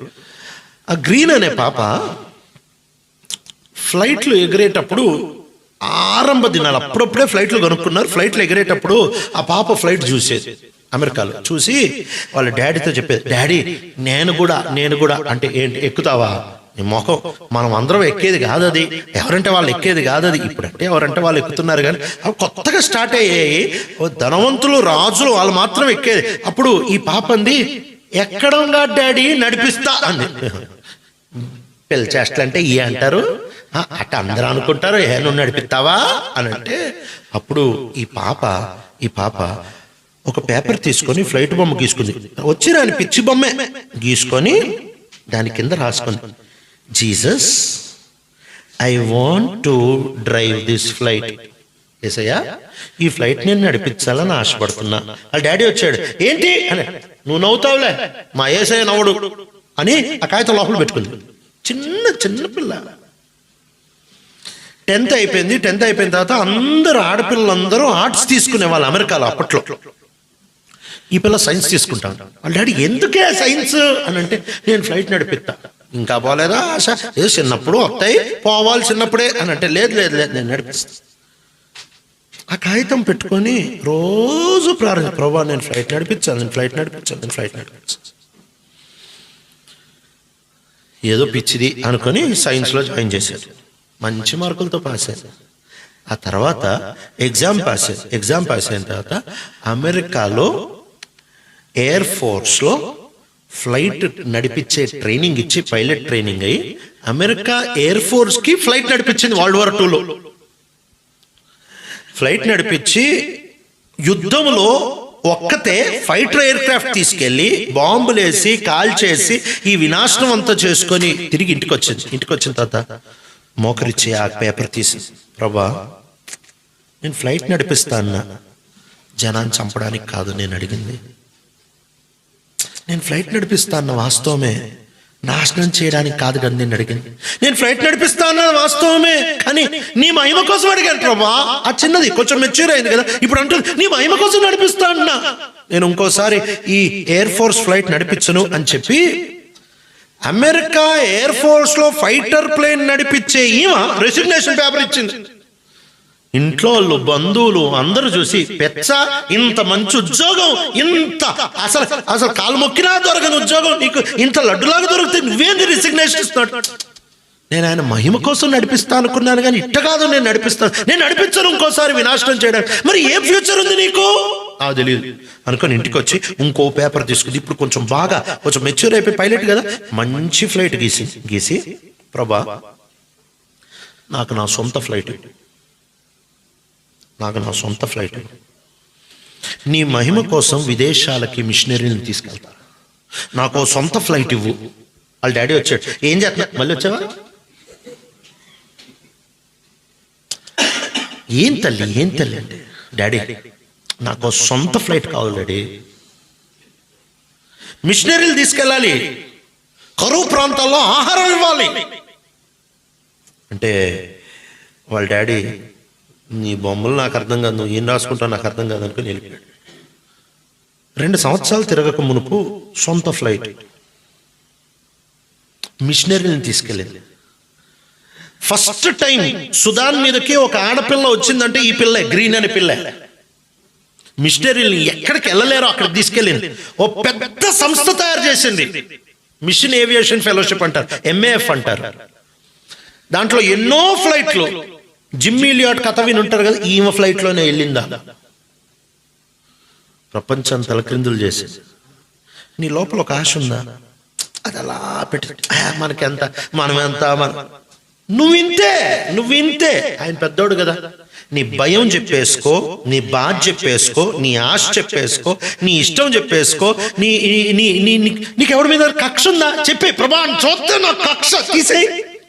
ఆ గ్రీన్ అనే పాప ఫ్లైట్లు ఎగిరేటప్పుడు ఆరంభ దినాలు, అప్పుడప్పుడే ఫ్లైట్లు కనుక్కున్నారు. ఫ్లైట్లు ఎగిరేటప్పుడు ఆ పాప ఫ్లైట్ చూసేది అమెరికాలో. చూసి వాళ్ళ డాడీతో చెప్పేది, డాడీ నేను కూడా అంటే ఏంటి ఎక్కుతావా? నీ మొఖం, మనం అందరం ఎక్కేది కాదు అది, ఎవరంటే వాళ్ళు ఎక్కేది కాదు అది. ఇప్పుడంటే ఎవరంటే వాళ్ళు ఎక్కుతున్నారు, కానీ అవి కొత్తగా స్టార్ట్ అయ్యాయి. ధనవంతులు, రాజులు వాళ్ళు మాత్రం ఎక్కేది. అప్పుడు ఈ పాప అంది, ఎక్కడంగా డాడీ, నడిపిస్తా అంది. పిల్ల చేష్టలంటే ఈ అంటారు, అట్ట అందరూ అనుకుంటారు, ఏ నువ్వు నడిపిస్తావా అని అంటే, అప్పుడు ఈ పాప ఒక పేపర్ తీసుకొని ఫ్లైట్ బొమ్మ గీసుకుంది. వచ్చి రాని పిచ్చి బొమ్మే గీసుకొని దాని కింద రాసుకుంది, Jesus I want to drive this flight. యేసయ్యా ఈ ఫ్లైట్ నేను నడిపించాలని ఆశపడుతున్నా. వాళ్ళ డాడీ వచ్చాడు, ఏంటి అని. నువ్వు నవ్వుతావులే, మా యేసయ్య నవ్వుడు అని ఆ కాగితం లోపల పెట్టుకుంది. చిన్న పిల్ల. 10th అయిపోయింది. 10th అయిపోయిన తర్వాత అందరూ ఆడపిల్లలందరూ ఆర్ట్స్ తీసుకునే వాళ్ళు అమెరికాలో అప్పట్లో. ఈ పిల్ల సైన్స్ తీసుకుంటాను. వాళ్ళ డాడీ ఎందుకే సైన్స్ అని అంటే, నేను ఫ్లైట్ నడిపిస్తా. ఇంకా పోలేదా ఆశ? ఏ చిన్నప్పుడు వస్తాయి పోవాలి చిన్నప్పుడే అని అంటే, లేదు లేదు లేదు నేను నడిపిస్తాను. ఆ కాగితం పెట్టుకొని రోజు ప్రారంభం, ప్రభా నేను ఫ్లైట్ నడిపించాను, నేను ఫ్లైట్ నడిపించాను, నేను ఫ్లైట్ నడిపించాను. ఏదో పిచ్చిది అనుకొని సైన్స్లో జాయిన్ చేశారు. మంచి మార్కులతో పాస్ అయ్యారు. ఆ తర్వాత ఎగ్జామ్ పాస్ అయిన తర్వాత అమెరికాలో ఎయిర్ ఫోర్స్లో ఫ్లైట్ నడిపించే ట్రైనింగ్ ఇచ్చి, పైలట్ ట్రైనింగ్ అయ్యి అమెరికా ఎయిర్ ఫోర్స్కి ఫ్లైట్ నడిపించింది. World War II ఫ్లైట్ నడిపించి యుద్ధంలో ఒక్కతే ఫైటర్ ఎయిర్ క్రాఫ్ట్ తీసుకెళ్లి బాంబులేసి కాల్చేసి ఈ వినాశనం అంతా చేసుకొని తిరిగి ఇంటికి వచ్చిన తర్వాత మోకరిచ్చి ఆ పేపర్ తీసి, ప్రభా నేను ఫ్లైట్ నడిపిస్తా అన్నా, జనాన్ని చంపడానికి కాదు నేను అడిగింది. నేను ఫ్లైట్ నడిపిస్తా అన్న వాస్తవమే, నాశనం చేయడానికి కాదు కదా నేను అడిగింది. నేను ఫ్లైట్ నడిపిస్తా అన్న వాస్తవమే, కానీ నీ మహిమ కోసం అడిగాను ప్రభా. ఆ చిన్నది కొంచెం మెచ్యూర్ అయింది కదా, ఇప్పుడు అంటుంది నీ మహిమ కోసం నడిపిస్తా అన్నా. నేను ఇంకోసారి ఈ ఎయిర్ ఫోర్స్ ఫ్లైట్ నడిపించను అని చెప్పి అమెరికా ఎయిర్ ఫోర్స్ లో ఫైటర్ ప్లేన్ నడిపించే ఈమె రెసిగ్నేషన్ పేపర్ ఇచ్చింది. ఇంట్లో వాళ్ళు బంధువులు అందరూ చూసి, పెచ్చ ఇంత మంచి ఉద్యోగం, ఇంత అసలు కాలు మొక్కినా దొరకని ఉద్యోగం నీకు ఇంత లడ్డులాగా దొరికితే నువ్వేంది రిసిగ్నేషన్ ఇస్తున్నాడు? నేను ఆయన మహిమ కోసం నడిపిస్తా అనుకున్నాను, కానీ ఇట్ట కాదు నేను నడిపిస్తాను, నేను నడిపించను ఇంకోసారి వినాశనం చేయడానికి. మరి ఏ ఫ్యూచర్ ఉంది నీకు? నాకు తెలియదు అనుకొని ఇంటికి వచ్చి ఇంకో పేపర్ తీసుకుంది. ఇప్పుడు కొంచెం మెచ్యూర్ అయిపోయి పైలట్ కదా, మంచి ఫ్లైట్ గీసి ప్రభా నాకు నా సొంత ఫ్లైట్, నీ మహిమ కోసం విదేశాలకి మిషనరీని తీసుకెళ్తా, నాకు సొంత ఫ్లైట్ ఇవ్వు. వాళ్ళ డాడీ వచ్చాడు, ఏం చేస్తున్నా? మళ్ళీ వచ్చావా? ఏం తల్లి అంటే, డాడీ నాకు సొంత ఫ్లైట్ కావాలి డాడీ, మిషనరీలు తీసుకెళ్ళాలి, కరువు ప్రాంతాల్లో ఆహారం ఇవ్వాలి అంటే వాళ్ళ డాడీ, నీ బొమ్మలు నాకు అర్థం కాదు, నువ్వు ఏం రాసుకుంటావు నాకు అర్థం కాదు అనుకుని వెళ్ళిపోయాడు. 2 సంవత్సరాలు తిరగక మునుపు సొంత ఫ్లైట్, మిషనరీని తీసుకెళ్ళింది. ఫస్ట్ టైం సుదాన్ మీదకి ఒక ఆడపిల్ల వచ్చిందంటే ఈ పిల్లే, గ్రీన్ అనే పిల్ల. మిషనరీని ఎక్కడికి వెళ్ళలేరో అక్కడికి తీసుకెళ్ళింది. ఓ పెద్ద సంస్థ తయారు చేసింది, మిషన్ ఏవియేషన్ ఫెలోషిప్ అంటారు, MAF అంటారు. దాంట్లో ఎన్నో ఫ్లైట్లు, జిమ్మీ లియాట్ కథ విని ఉంటారు కదా, ఈమె ఫ్లైట్లోనే వెళ్ళిందా. ప్రపంచం తలక్రిందులు చేసింది. నీ లోపల ఒక ఆశ ఉందా? అది అలా పెట్టి మనకెంత మనమెంత నువ్వింతే. ఆయన పెద్దోడు కదా, నీ భయం చెప్పేసుకో, నీ బాధ చెప్పేసుకో, నీ ఆశ చెప్పేసుకో, నీ ఇష్టం చెప్పేసుకో, నీకెవడి మీద కక్ష ఉందా చెప్పే, ప్రభా చూస్తే నా కక్ష తీసేయి,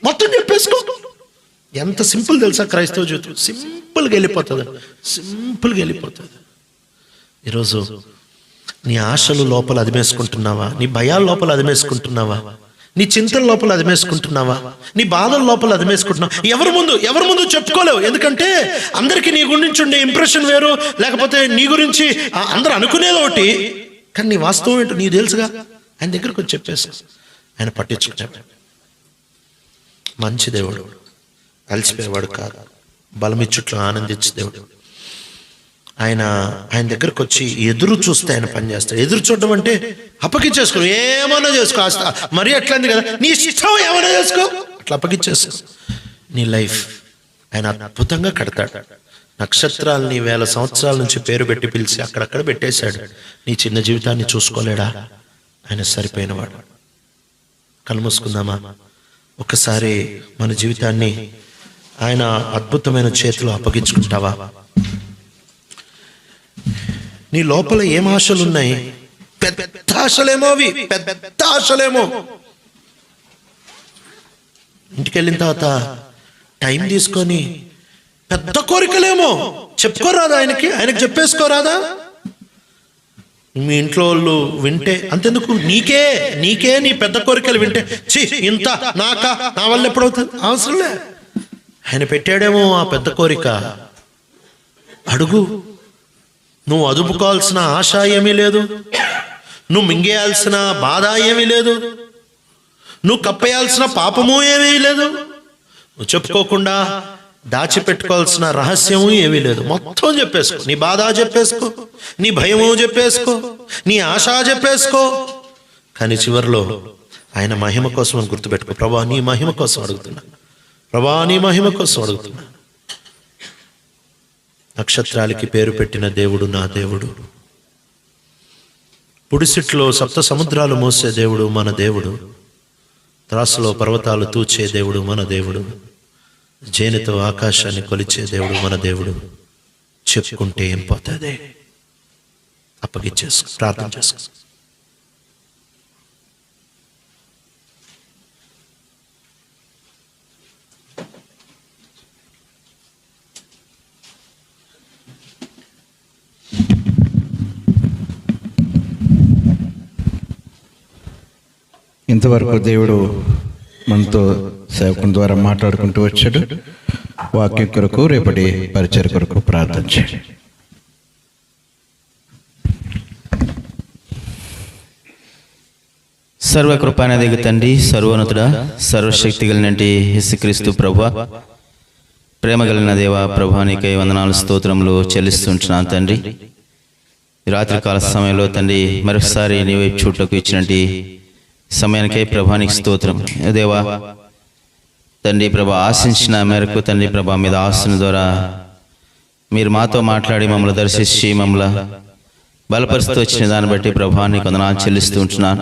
మొత్తం చెప్పేసుకో. ఎంత సింపుల్ తెలుసా క్రైస్తవ జీవితం? సింపుల్గా వెళ్ళిపోతుంది. ఈరోజు నీ ఆశలు లోపల అదిమేసుకుంటున్నావా? నీ భయాల లోపల అదిమేసుకుంటున్నావా? నీ చింతల లోపల అదిమేసుకుంటున్నావా? నీ బాధల లోపల అదిమేసుకుంటున్నావా? ఎవరి ముందు చెప్పుకోలేవు, ఎందుకంటే అందరికీ నీ గురించి ఉండే ఇంప్రెషన్ వేరు, లేకపోతే నీ గురించి అందరూ అనుకునేది ఒకటి, కానీ నీ వాస్తవం ఏంటో నీకు తెలుసుగా. ఆయన దగ్గరకు వచ్చి చెప్పేసి ఆయన పట్టించుకుంటాడు. మంచి దేవుడు, అలసిపోయేవాడు కాదు, బలమిచ్చుట్లో ఆనందించే దేవుడు. ఆయన దగ్గరకు వచ్చి ఎదురు చూస్తే ఆయన పని చేస్తాడు. ఎదురు చూడడం అంటే అప్పగించేసుకో, ఏమన్నా చేసుకో, మరీ అట్లంది కదా, నీ ఇష్టం ఏమన్నా చేసుకో, అట్లా అప్పగించేసుకో. నీ లైఫ్ ఆయన అద్భుతంగా కడతాడు. నక్షత్రాలని 1000 సంవత్సరాల నుంచి పేరు పెట్టి పిలిచి అక్కడక్కడ పెట్టేశాడు. నీ చిన్న జీవితాన్ని చూసుకోలేడా? ఆయన సరిపోయినవాడు. కళ్ళు మూసుకుందామా? ఒకసారి మన జీవితాన్ని ఆయన అద్భుతమైన చేతిలో అప్పగించుకుంటావా? నీ లోపల ఏం ఆశలు ఉన్నాయి? పెద్ద ఆశలేమో, అవి పెద్ద ఆశలేమో. ఇంటికి వెళ్ళిన తర్వాత టైం తీసుకొని పెద్ద కోరికలేమో చెప్పుకోరాదా? ఆయనకి చెప్పేసుకోరాదా? మీ ఇంట్లో వాళ్ళు వింటే అంతెందుకు, నీకే నీ పెద్ద కోరికలు వింటే ఇంత నా వల్ల ఎప్పుడవుతుంది? అవసరం లే. ఆయన పెట్టాడేమో ఆ పెద్ద కోరిక. అడుగు. నువ్వు అదుపుకోవాల్సిన ఆశ ఏమీ లేదు, నువ్వు మింగేయాల్సిన బాధ ఏమీ లేదు, నువ్వు కప్పేయాల్సిన పాపము ఏమీ లేదు, నువ్వు చెప్పుకోకుండా దాచిపెట్టుకోవాల్సిన రహస్యము ఏమీ లేదు. మొత్తం చెప్పేసుకో. నీ బాధ చెప్పేసుకో, నీ భయము చెప్పేసుకో, నీ ఆశ చెప్పేసుకో. కానీ చివరిలో ఆయన మహిమ కోసం అని గుర్తుపెట్టుకో. ప్రభా నీ మహిమ కోసం అడుగుతున్నా, ప్రభా నీ మహిమ కోసం అడుగుతున్నా. నక్షత్రాలకి పేరు పెట్టిన దేవుడు నా దేవుడు, పుడిసిట్లో సప్త సముద్రాలు మోసే దేవుడు మన దేవుడు, త్రాసులో పర్వతాలు తూచే దేవుడు మన దేవుడు, జేనుతో ఆకాశాన్ని కొలిచే దేవుడు మన దేవుడు. చెప్పుకుంటే ఏం పోతుంది? అప్పగిచ్చేసుకో, ప్రార్థన చేసుకో. ఇంతవరకు దేవుడు మనతో సేవకుని ద్వారా మాట్లాడుకుంటూ వచ్చాడు. వాక్యం కొరకు, రేపటి పరిచయ కొరకు ప్రార్థించండి. సర్వకృపానిధి తండ్రి, సర్వోన్నతుడా, సర్వశక్తి కలిగినటి యేసుక్రీస్తు ప్రభువా, ప్రేమ కలిగిన దేవా, ప్రభానికై వందనాలు స్తోత్రములు చెల్లిస్తుంటున్నాను తండ్రి. రాత్రికాల సమయంలో తండ్రి మరొకసారి నీ వైపు చూడటకు ఇచ్చినట్టు సమయానికై ప్రభానికి స్తోత్రం దేవా. తండ్రి ప్రభా ఆశించిన మేరకు తండ్రి ప్రభా మీద ఆశన ద్వారా మీరు మాతో మాట్లాడి మమ్మల్ని దర్శించి మమ్మల్ని బలపరుస్తూ వచ్చిన దాన్ని బట్టి ప్రభానికి వందనాలు చెల్లిస్తూ ఉంటున్నాను.